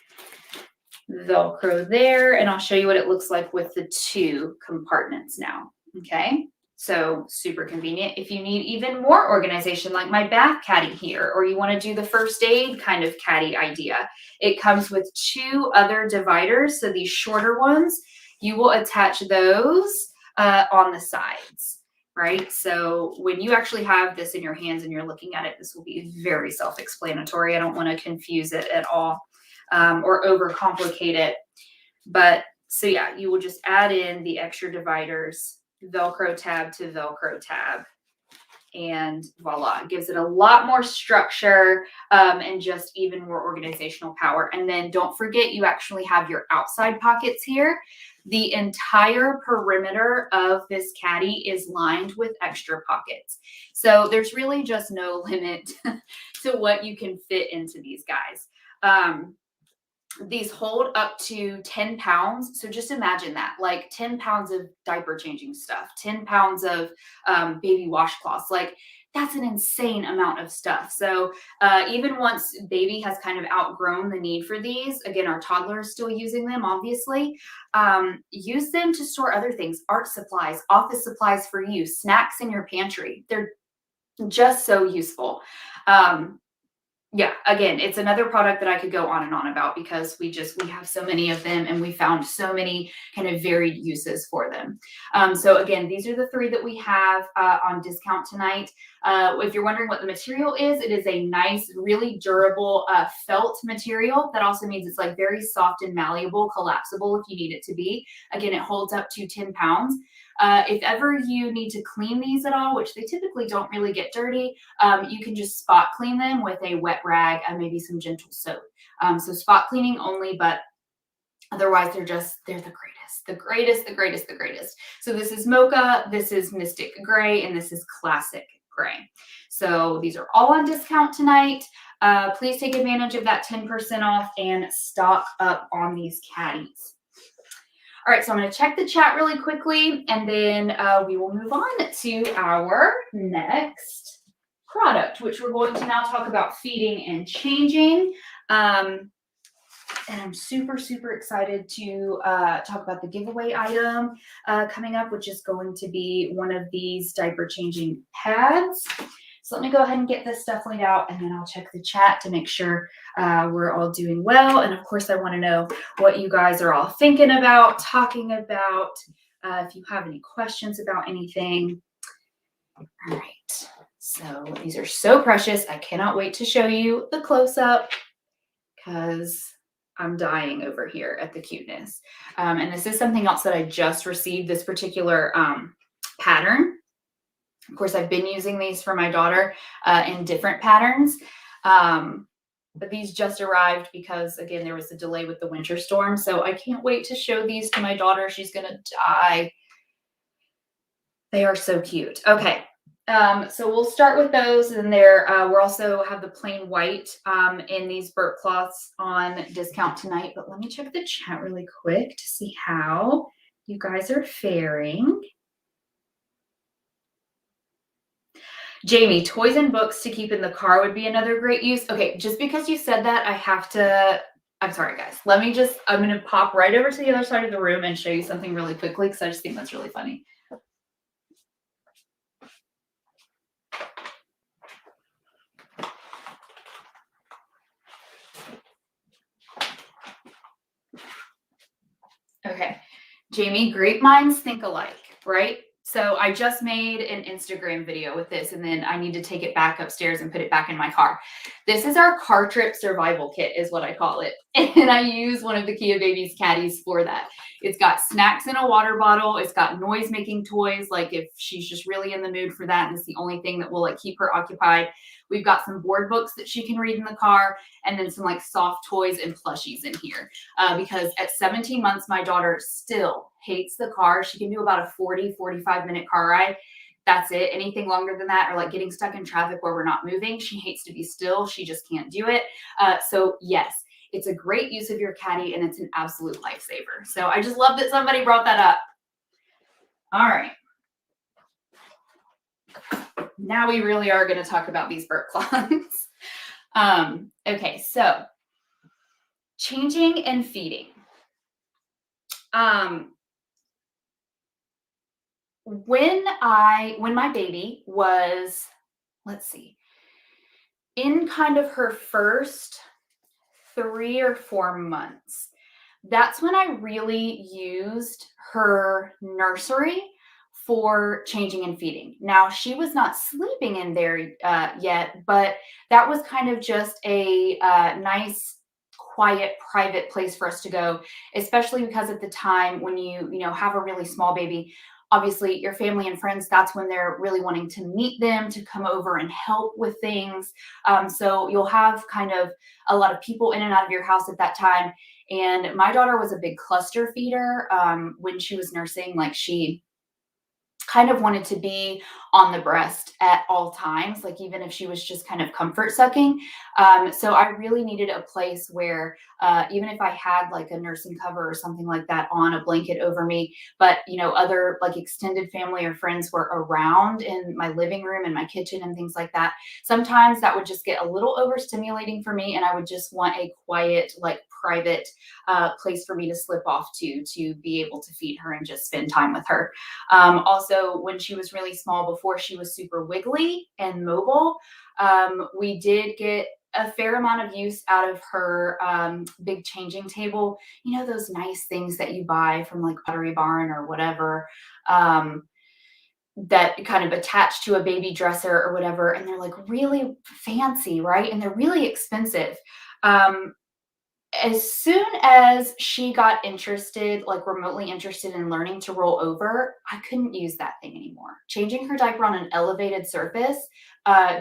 and I'll show you what it looks like with the two compartments now. Okay. So super convenient. If you need even more organization, like my bath caddy here, or you want to do the first aid kind of caddy idea, it comes with two other dividers. So these shorter ones, you will attach those on the sides, right? So when you actually have this in your hands and you're looking at it, this will be very self-explanatory. I don't want to confuse it at all or overcomplicate it. But so yeah, you will just add in the extra dividers, Velcro tab to Velcro tab, and voila, it gives it a lot more structure and just even more organizational power. And then don't forget, you actually have your outside pockets here. The entire perimeter of this caddy is lined with extra pockets. So there's really just no limit to what you can fit into these guys. These hold up to 10 pounds. So just imagine that, like 10 pounds of diaper changing stuff, 10 pounds of baby washcloths. Like that's an insane amount of stuff. So even once baby has kind of outgrown the need for these, again, our toddler is still using them, obviously, use them to store other things, art supplies, office supplies for you, snacks in your pantry. They're just so useful. Yeah, again, it's another product that I could go on and on about because we have so many of them and we found so many kind of varied uses for them. So again, these are the three that we have on discount tonight. If you're wondering what the material is, it is a nice, really durable felt material. That also means it's like very soft and malleable, collapsible if you need it to be. Again, it holds up to 10 pounds. If ever you need to clean these at all, which they typically don't really get dirty, you can just spot clean them with a wet rag and maybe some gentle soap. So spot cleaning only, but otherwise they're the greatest, the greatest, the greatest, the greatest. So this is mocha, this is mystic gray, and this is classic gray. So these are all on discount tonight. Please take advantage of that 10% off and stock up on these caddies. All right, so I'm going to check the chat really quickly, and then we will move on to our next product, which we're going to now talk about feeding and changing. And I'm super, super excited to talk about the giveaway item coming up, which is going to be one of these diaper changing pads. So let me go ahead and get this stuff laid out, and then I'll check the chat to make sure we're all doing well. And of course, I want to know what you guys are all thinking about, talking about, if you have any questions about anything. All right. So these are so precious. I cannot wait to show you the close-up because I'm dying over here at the cuteness. And this is something else that I just received, this particular pattern. Of course, I've been using these for my daughter in different patterns, but these just arrived because, again, there was a delay with the winter storm. So I can't wait to show these to my daughter. She's going to die. They are so cute. Okay. So we'll start with those, and there we'll also have the plain white in these Burp cloths on discount tonight. But let me check the chat really quick to see how you guys are faring. Jamie, toys and books to keep in the car would be another great use. Okay, just because you said that, I have to, I'm sorry guys. I'm going to pop right over to the other side of the room and show you something really quickly because I just think that's really funny. Okay, Jamie, great minds think alike, right? So I just made an Instagram video with this, and then I need to take it back upstairs and put it back in my car. This is our car trip survival kit is what I call it. And I use one of the Kia Babies caddies for that. It's got snacks in a water bottle. It's got noise making toys. Like if she's just really in the mood for that, and it's the only thing that will like keep her occupied. We've got some board books that she can read in the car, and then some like soft toys and plushies in here. Because at 17 months, my daughter still hates the car. She can do about a 45 minute car ride. That's it. Anything longer than that, or like getting stuck in traffic where we're not moving, she hates to be still. She just can't do it. So yes, it's a great use of your caddy, and it's an absolute lifesaver. So I just love that somebody brought that up. All right. Now we really are going to talk about these Burp cloths. Okay, so changing and feeding. When my baby was, let's see, in kind of her first 3 or 4 months, that's when I really used her nursery for changing and feeding. Now, she was not sleeping in there yet, but that was kind of just a nice, quiet, private place for us to go, especially because at the time when you have a really small baby, obviously your family and friends, that's when they're really wanting to meet them, to come over and help with things. So you'll have kind of a lot of people in and out of your house at that time. And my daughter was a big cluster feeder when she was nursing. Like she kind of wanted to be on the breast at all times, like even if she was just kind of comfort sucking. So I really needed a place where even if I had like a nursing cover or something like that on a blanket over me, but other like extended family or friends were around in my living room and my kitchen and things like that, sometimes that would just get a little overstimulating for me, and I would just want a quiet, like private place for me to slip off to be able to feed her and just spend time with her. Also, when she was really small, before she was super wiggly and mobile, we did get a fair amount of use out of her big changing table. You know, those nice things that you buy from like Pottery Barn or whatever, that kind of attach to a baby dresser or whatever. And they're like really fancy, right? And they're really expensive. Um, as soon as she got interested, like remotely interested in learning to roll over, I couldn't use that thing anymore. Changing her diaper on an elevated surface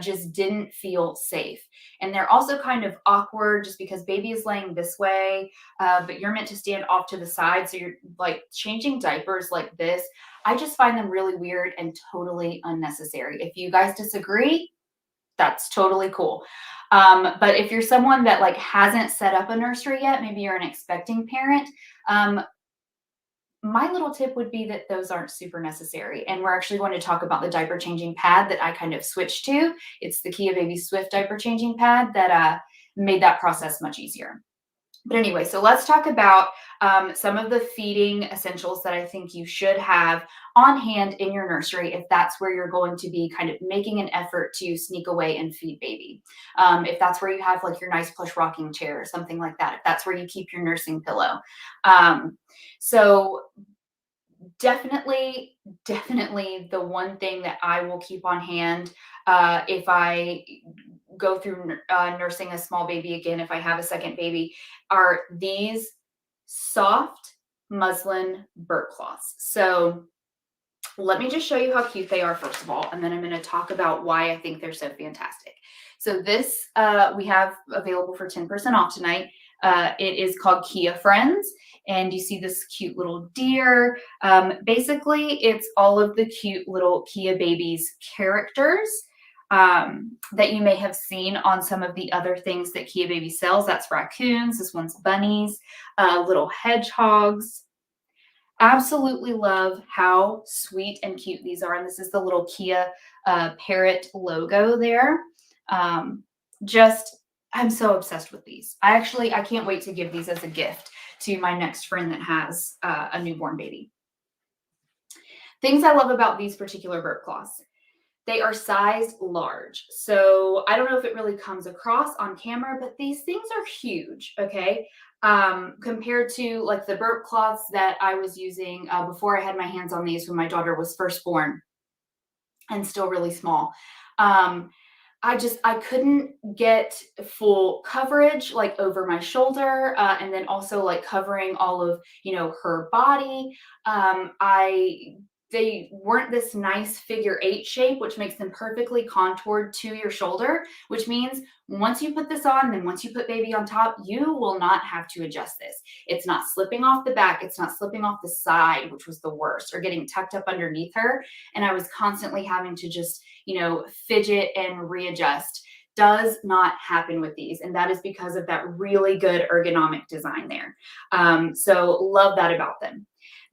just didn't feel safe. And they're also kind of awkward just because baby is laying this way, but you're meant to stand off to the side. So you're like changing diapers like this. I just find them really weird and totally unnecessary. If you guys disagree, that's totally cool. But if you're someone that like hasn't set up a nursery yet, maybe you're an expecting parent, my little tip would be that those aren't super necessary. And we're actually going to talk about the diaper changing pad that I kind of switched to. It's the Kia Baby Swift diaper changing pad that made that process much easier. But anyway, so let's talk about some of the feeding essentials that I think you should have on hand in your nursery if that's where you're going to be kind of making an effort to sneak away and feed baby. If that's where you have like your nice plush rocking chair or something like that, if that's where you keep your nursing pillow. So definitely the one thing that I will keep on hand if I go through nursing a small baby again, if I have a second baby, are these soft muslin burp cloths. So let me just show you how cute they are first of all, and then I'm going to talk about why I think they're so fantastic. So this we have available for 10% off tonight. It is called Kia Friends, and you see this cute little deer. Basically, it's all of the cute little Kia Babies characters that you may have seen on some of the other things that Kia Baby sells. That's raccoons. This one's bunnies, little hedgehogs. Absolutely love how sweet and cute these are. And this is the little Kia parrot logo there. I'm so obsessed with these. I can't wait to give these as a gift to my next friend that has a newborn baby. Things I love about these particular burp cloths. They are sized large. So I don't know if it really comes across on camera, but these things are huge, okay? Compared to like the burp cloths that I was using before I had my hands on these when my daughter was first born and still really small. I couldn't get full coverage like over my shoulder and then also like covering all of, her body. They weren't this nice figure 8 shape, which makes them perfectly contoured to your shoulder, which means once you put this on, then once you put baby on top, you will not have to adjust this. It's not slipping off the back. It's not slipping off the side, which was the worst, or getting tucked up underneath her. And I was constantly having to just, fidget and readjust. Does not happen with these. And that is because of that really good ergonomic design there. So love that about them.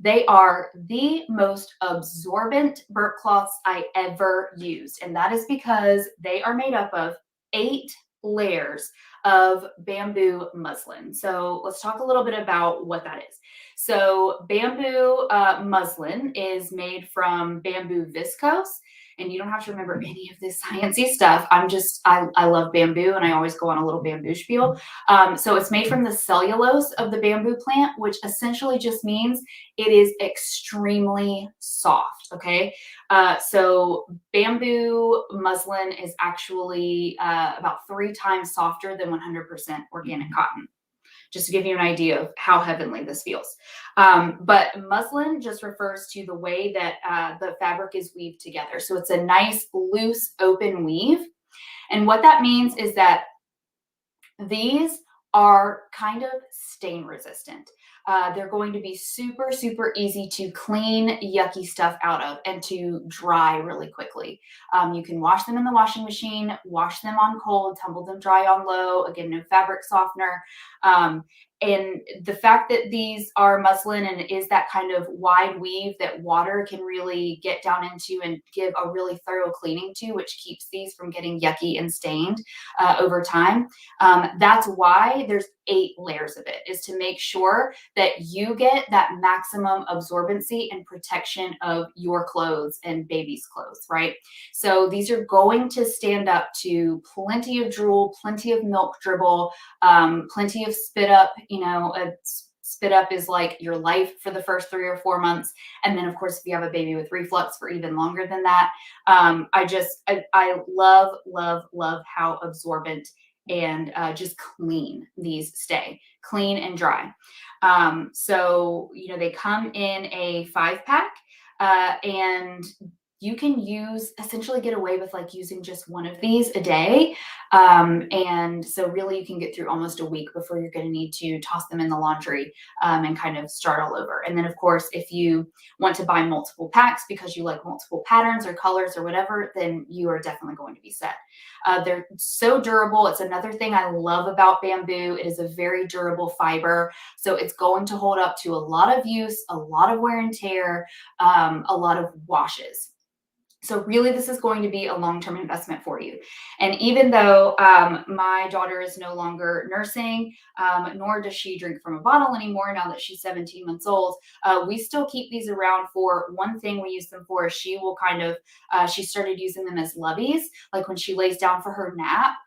They are the most absorbent burp cloths I ever used. And that is because they are made up of 8 layers of bamboo muslin. So let's talk a little bit about what that is. So bamboo muslin is made from bamboo viscose. And you don't have to remember any of this sciencey stuff. I love bamboo and I always go on a little bamboo spiel. So it's made from the cellulose of the bamboo plant, which essentially just means it is extremely soft, okay? So bamboo muslin is actually about 3 times softer than 100% organic cotton. Just to give you an idea of how heavenly this feels. But muslin just refers to the way that the fabric is weaved together. So it's a nice, loose, open weave. And what that means is that these are kind of stain resistant. They're going to be super, super easy to clean yucky stuff out of and to dry really quickly. You can wash them in the washing machine, wash them on cold, tumble them dry on low. Again, no fabric softener. And the fact that these are muslin and is that kind of wide weave that water can really get down into and give a really thorough cleaning to, which keeps these from getting yucky and stained over time. That's why there's 8 layers of it, is to make sure that you get that maximum absorbency and protection of your clothes and baby's clothes, right? So these are going to stand up to plenty of drool, plenty of milk dribble, plenty of spit up. Spit up is like your life for the first 3 or 4 months. And then, of course, if you have a baby with reflux for even longer than that, I love, love, love how absorbent and just clean these stay, clean and dry. So, they come in a 5 pack, and you can essentially get away with like using just one of these a day. And so really you can get through almost a week before you're going to need to toss them in the laundry, and kind of start all over. And then of course, if you want to buy multiple packs because you like multiple patterns or colors or whatever, then you are definitely going to be set. They're so durable. It's another thing I love about bamboo. It is a very durable fiber. So it's going to hold up to a lot of use, a lot of wear and tear, a lot of washes. So really, this is going to be a long-term investment for you. And even though my daughter is no longer nursing, nor does she drink from a bottle anymore now that she's 17 months old, we still keep these around for one thing we use them for. Is she will she started using them as loveys, like when she lays down for her nap.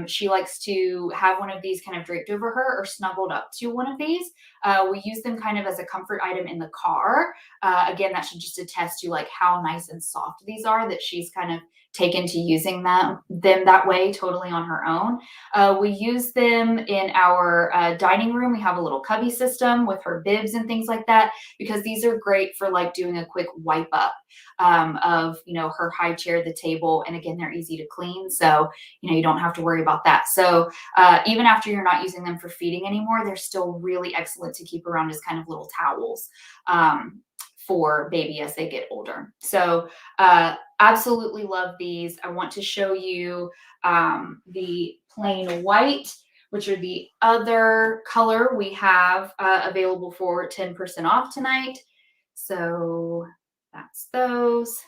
She likes to have one of these kind of draped over her or snuggled up to one of these. We use them kind of as a comfort item in the car. Again, that should just attest to like how nice and soft these are, that she's kind of taken to using them that way totally on her own. We use them in our dining room. We have a little cubby system with her bibs and things like that, because these are great for like doing a quick wipe up of her high chair, the table, and again, they're easy to clean, so you don't have to worry about that. So even after you're not using them for feeding anymore, they're still really excellent to keep around as kind of little towels for baby as they get older. So absolutely love these. I want to show you the plain white, which are the other color we have available for 10% off tonight. So that's those.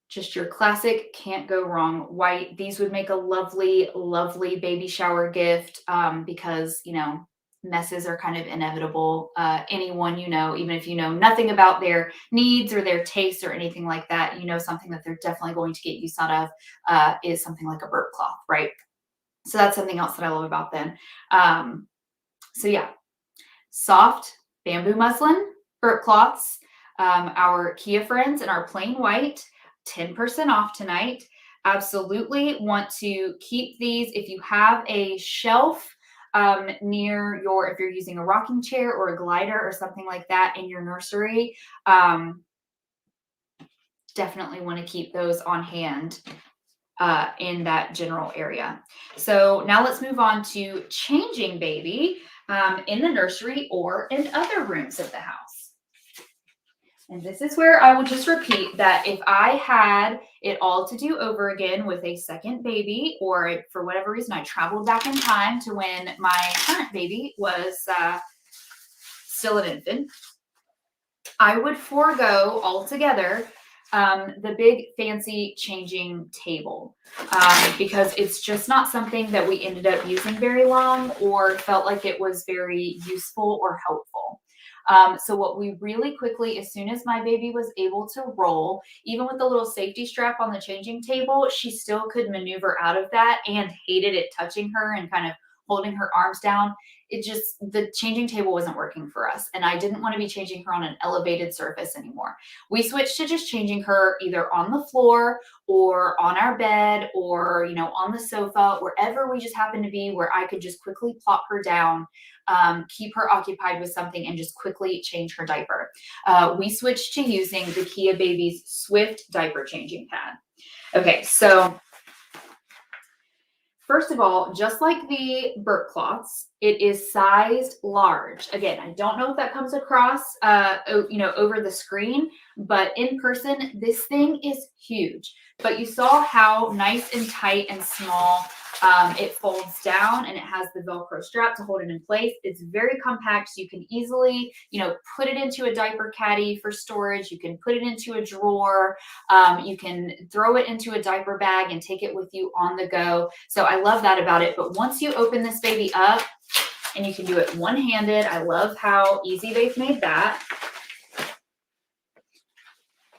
Just your classic, can't go wrong white. These would make a lovely, lovely baby shower gift, because, messes are kind of inevitable. Anyone, even if you know nothing about their needs or their tastes or anything like that, something that they're definitely going to get use out of is something like a burp cloth, right? So that's something else that I love about them. So yeah, soft bamboo muslin burp cloths, our Kia friends in our plain white, 10% off tonight. Absolutely want to keep these. If you have a shelf near if you're using a rocking chair or a glider or something like that in your nursery, definitely want to keep those on hand in that general area. So now let's move on to changing baby in the nursery or in other rooms of the house. And this is where I will just repeat that if I had it all to do over again with a second baby, or for whatever reason I traveled back in time to when my current baby was still an infant, I would forego altogether the big fancy changing table, because it's just not something that we ended up using very long or felt like it was very useful or helpful. So what we really quickly, as soon as my baby was able to roll, even with the little safety strap on the changing table, she still could maneuver out of that and hated it touching her and kind of holding her arms down. The changing table wasn't working for us. And I didn't want to be changing her on an elevated surface anymore. We switched to just changing her either on the floor or on our bed or, on the sofa, wherever we just happened to be, where I could just quickly plop her down, keep her occupied with something, and just quickly change her diaper. We switched to using the Kia Baby's Swift diaper changing pad. Okay, so first of all, just like the burp cloths, It is sized large. Again, I don't know if that comes across, over the screen, but in person, this thing is huge. But you saw how nice and tight and small it folds down, and it has the Velcro strap to hold it in place. It's very compact, so you can easily, put it into a diaper caddy for storage. You can put it into a drawer. You can throw it into a diaper bag and take it with you on the go. So I love that about it. But once you open this baby up, and you can do it one-handed. I love how easy they've made that.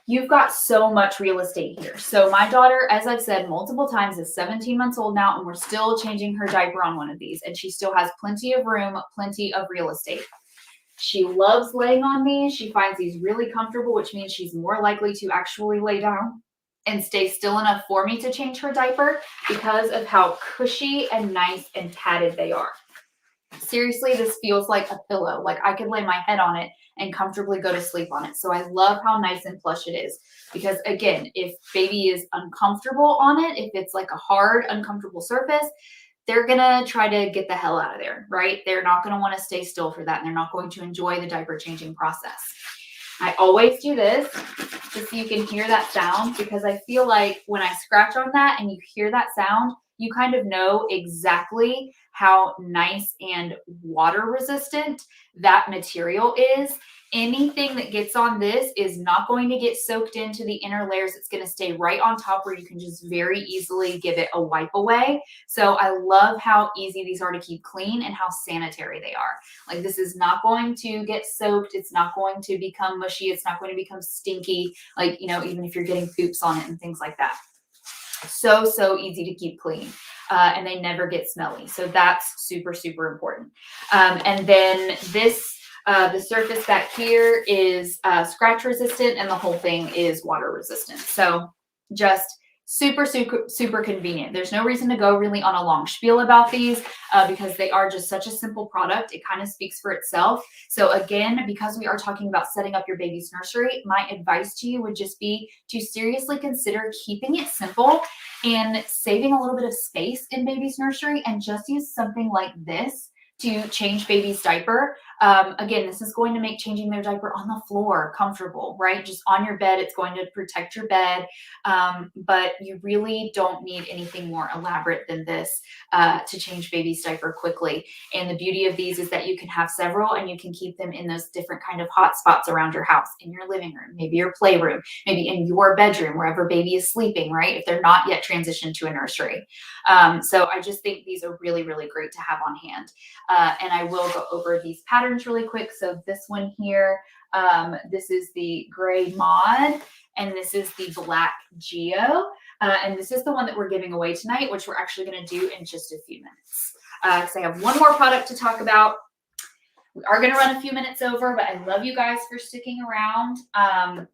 You've got so much real estate here. So my daughter, as I've said multiple times, is 17 months old now, and we're still changing her diaper on one of these. And she still has plenty of room, plenty of real estate. She loves laying on these. She finds these really comfortable, which means she's more likely to actually lay down and stay still enough for me to change her diaper because of how cushy and nice and padded they are. Seriously, this feels like a pillow. Like I could lay my head on it and comfortably go to sleep on it. So I love how nice and plush it is. Because again, if baby is uncomfortable on it, if it's like a hard, uncomfortable surface, they're going to try to get the hell out of there, right? They're not going to want to stay still for that. And they're not going to enjoy the diaper changing process. I always do this just so you can hear that sound, because I feel like when I scratch on that and you hear that sound, you kind of know exactly how nice and water resistant that material is. Anything that gets on this is not going to get soaked into the inner layers. It's going to stay right on top where you can just very easily give it a wipe away. So I love how easy these are to keep clean and how sanitary they are. Like this is not going to get soaked. It's not going to become mushy. It's not going to become stinky. Like, even if you're getting poops on it and things like that. So easy to keep clean. And they never get smelly. So that's super, super important. And then this, the surface back here is scratch resistant, and the whole thing is water resistant. So just super, super, super convenient. There's no reason to go really on a long spiel about these because they are just such a simple product. It kind of speaks for itself. So again, because we are talking about setting up your baby's nursery, my advice to you would just be to seriously consider keeping it simple and saving a little bit of space in baby's nursery, and just use something like this to change baby's diaper. Again, this is going to make changing their diaper on the floor comfortable, right? Just on your bed. It's going to protect your bed. But you really don't need anything more elaborate than this to change baby's diaper quickly. And the beauty of these is that you can have several, and you can keep them in those different kind of hot spots around your house, in your living room, maybe your playroom, maybe in your bedroom, wherever baby is sleeping, right? If they're not yet transitioned to a nursery. So I just think these are really, really great to have on hand. And I will go over these patterns really quick. So this one here, this is the gray mod, and this is the black geo. And this is the one that we're giving away tonight, which we're actually going to do in just a few minutes. So I have one more product to talk about. We are going to run a few minutes over, but I love you guys for sticking around.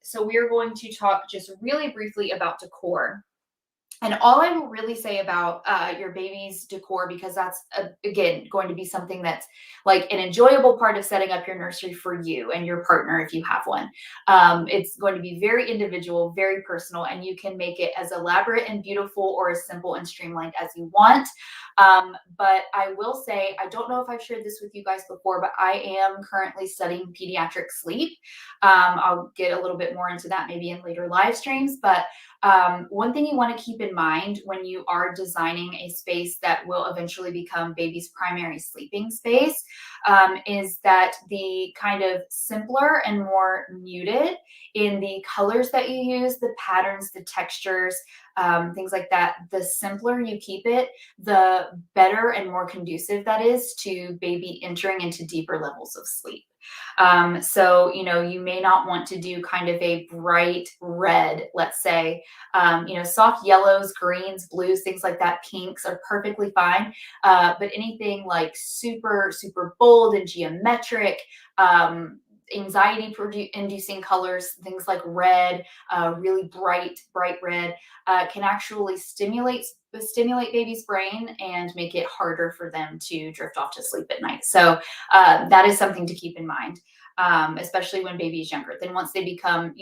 So we are going to talk just really briefly about decor. And all I will really say about your baby's decor, because that's, again, going to be something that's like an enjoyable part of setting up your nursery for you and your partner if you have one. It's going to be very individual, very personal, and you can make it as elaborate and beautiful or as simple and streamlined as you want. But I will say, I don't know if I've shared this with you guys before, but I am currently studying pediatric sleep. I'll get a little bit more into that maybe in later live streams, but one thing you want to keep in mind when you are designing a space that will eventually become baby's primary sleeping space is that the kind of simpler and more muted in the colors that you use, the patterns, the textures, things like that, the simpler you keep it, the better and more conducive that is to baby entering into deeper levels of sleep. So, you may not want to do kind of a bright red, let's say, soft yellows, greens, blues, things like that, pinks are perfectly fine. But anything like super, super bold and geometric, anxiety-inducing colors, things like red, really bright red, can actually stimulate baby's brain and make it harder for them to drift off to sleep at night. So that is something to keep in mind. especially when baby is younger. Then once they become,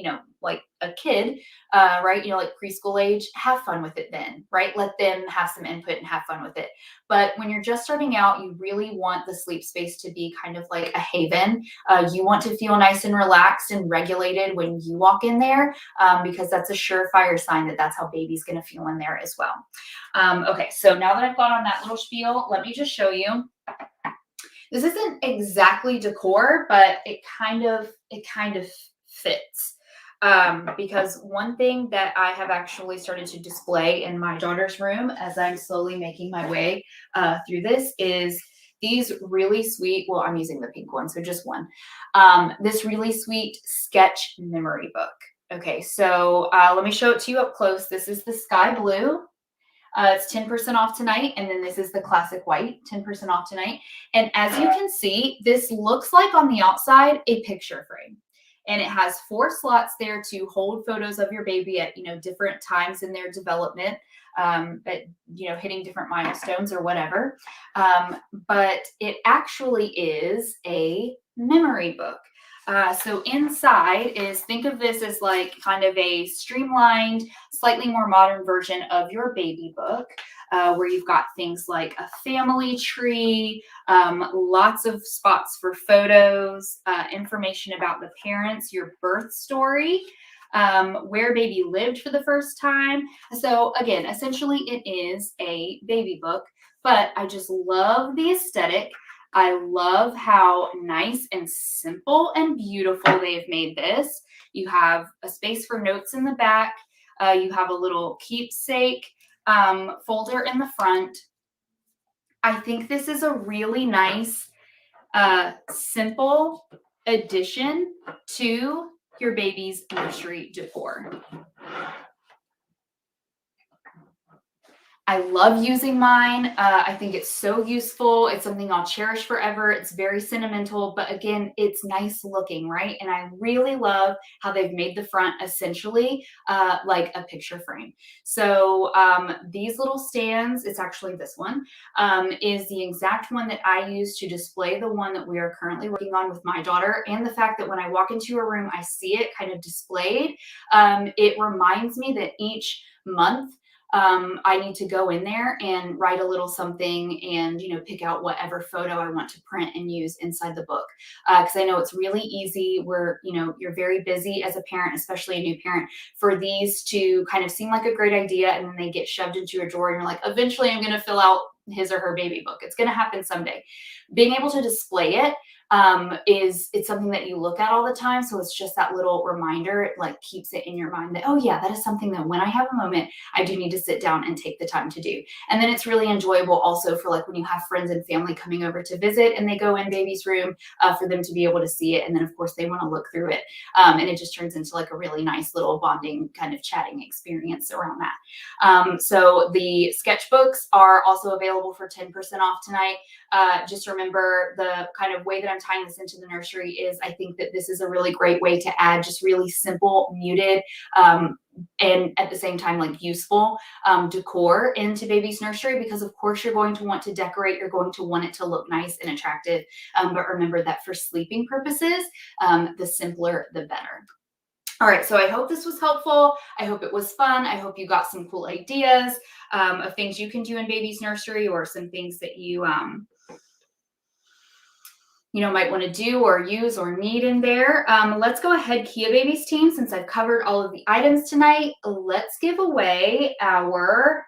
like a kid, right, like preschool age, have fun with it then, right? Let them have some input and have fun with it. But when you're just starting out, you really want the sleep space to be kind of like a haven. You want to feel nice and relaxed and regulated when you walk in there, because that's a surefire sign that that's how baby's going to feel in there as well. Okay, so now that I've gone on that little spiel, let me just show you. This isn't exactly decor, but it kind of fits. Because one thing that I have actually started to display in my daughter's room as I'm slowly making my way through this is these really sweet, well, I'm using the pink one, so just one, this really sweet sketch memory book. Okay, so let me show it to you up close. This is the sky blue. It's 10% off tonight. And then this is the classic white, 10% off tonight. And as you can see, this looks like on the outside a picture frame. And it has 4 slots there to hold photos of your baby at, different times in their development, at, hitting different milestones or whatever. But it actually is a memory book. So inside is, think of this as like kind of a streamlined, slightly more modern version of your baby book, where you've got things like a family tree, lots of spots for photos, information about the parents, your birth story, where baby lived for the first time. So again, essentially it is a baby book, but I just love the aesthetic. I love how nice and simple and beautiful they've made this. You have a space for notes in the back. You have a little keepsake folder in the front. I think this is a really nice, simple addition to your baby's nursery decor. I love using mine. I think it's so useful. It's something I'll cherish forever. It's very sentimental, but again, it's nice looking, right? And I really love how they've made the front essentially like a picture frame. So these little stands, it's actually this one, is the exact one that I use to display the one that we are currently working on with my daughter. And the fact that when I walk into a room, I see it kind of displayed. It reminds me that each month, I need to go in there and write a little something and, pick out whatever photo I want to print and use inside the book. Because I know it's really easy where, you're very busy as a parent, especially a new parent, for these to kind of seem like a great idea and then they get shoved into your drawer and you're like, eventually I'm going to fill out his or her baby book. It's going to happen someday. Being able to display it it's something that you look at all the time. So it's just that little reminder, it like keeps it in your mind that, oh yeah, that is something that when I have a moment, I do need to sit down and take the time to do. And then it's really enjoyable also for like when you have friends and family coming over to visit and they go in baby's room for them to be able to see it. And then of course they want to look through it. And it just turns into like a really nice little bonding kind of chatting experience around that. So the sketchbooks are also available for 10% off tonight. Just remember the kind of way that I'm tying this into the nursery is I think that this is a really great way to add just really simple, muted, and at the same time, like useful decor into baby's nursery, because of course you're going to want to decorate. You're going to want it to look nice and attractive. But remember that for sleeping purposes, the simpler, the better. All right, so I hope this was helpful. I hope it was fun. I hope you got some cool ideas of things you can do in baby's nursery, or some things that you might want to do or use or need in there. Let's go ahead, Kia Babies team, since I've covered all of the items tonight, let's give away our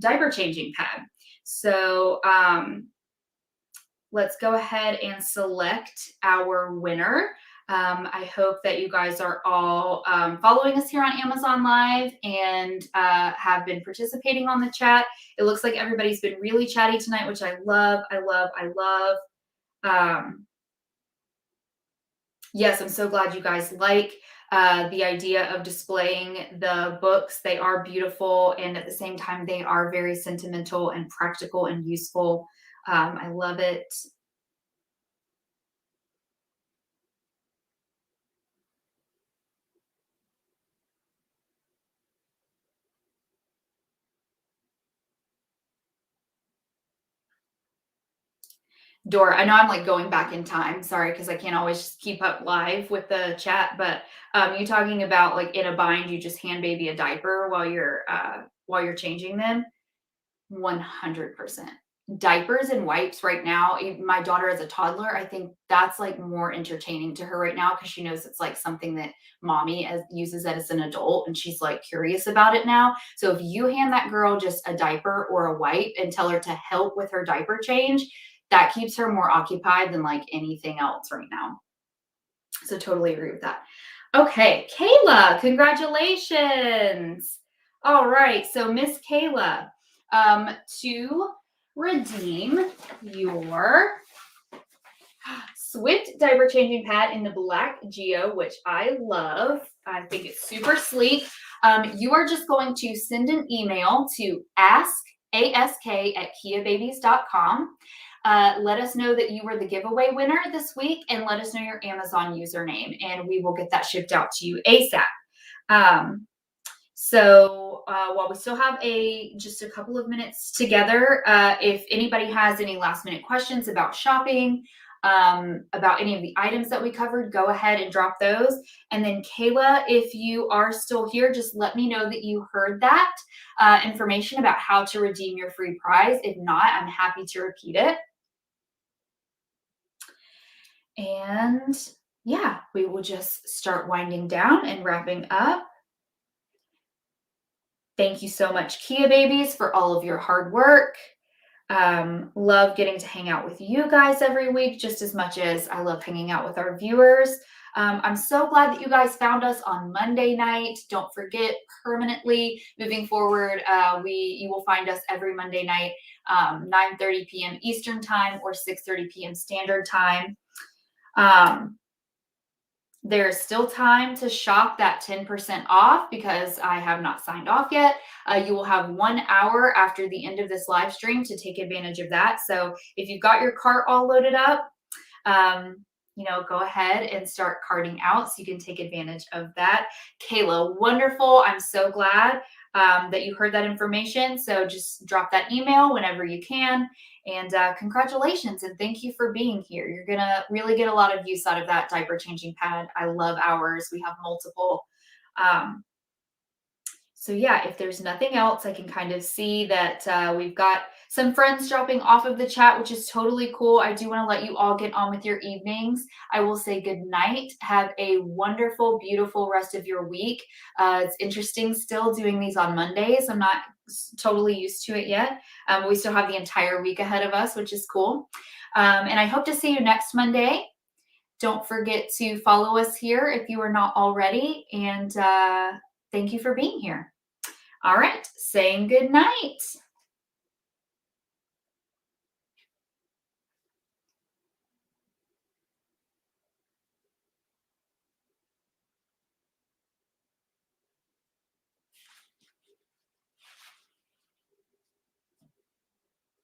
diaper changing pad. So let's go ahead and select our winner. I hope that you guys are all following us here on Amazon Live and have been participating on the chat. It looks like everybody's been really chatty tonight, which I love, I love, I love. Yes, I'm so glad you guys like the idea of displaying the books. They are beautiful, and at the same time, they are very sentimental and practical and useful. I love it. Dora, I know I'm like going back in time. Sorry, because I can't always just keep up live with the chat. But you talking about like in a bind, you just hand baby a diaper while you're changing them. 100%. Diapers and wipes right now, my daughter as a toddler, I think that's like more entertaining to her right now because she knows it's like something that mommy uses as an adult and she's like curious about it now. So if you hand that girl just a diaper or a wipe and tell her to help with her diaper change, that keeps her more occupied than like anything else right now. So totally agree with that. Okay, Kayla, congratulations. All right, so Miss Kayla, to redeem your Swift diaper changing pad in the black Geo, which I love. I think it's super sleek. You are just going to send an email to ask@kiababies.com. Let us know that you were the giveaway winner this week and let us know your Amazon username and we will get that shipped out to you ASAP. While we still have just a couple of minutes together, if anybody has any last minute questions about shopping, about any of the items that we covered, go ahead and drop those. And then Kayla, if you are still here, just let me know that you heard that information about how to redeem your free prize. If not, I'm happy to repeat it. And yeah, we will just start winding down and wrapping up. Thank you so much, Kia Babies, for all of your hard work. Love getting to hang out with you guys every week, just as much as I love hanging out with our viewers. I'm so glad that you guys found us on Monday night. Don't forget, permanently moving forward, you will find us every Monday night, 9:30 p.m. Eastern Time or 6:30 p.m. Standard Time. There's still time to shop that 10% off because I have not signed off yet. You will have 1 hour after the end of this live stream to take advantage of that. So if you've got your cart all loaded up, go ahead and start carting out so you can take advantage of that. Kayla, wonderful. I'm so glad that you heard that information. So just drop that email whenever you can. And congratulations and thank you for being here. You're going to really get a lot of use out of that diaper changing pad. I love ours. We have multiple. So yeah, if there's nothing else, I can kind of see that we've got some friends dropping off of the chat, which is totally cool. I do want to let you all get on with your evenings. I will say good night. Have a wonderful, beautiful rest of your week. It's interesting still doing these on Mondays. I'm not totally used to it yet. We still have the entire week ahead of us, which is cool. And I hope to see you next Monday. Don't forget to follow us here if you are not already. And thank you for being here. All right, saying good night.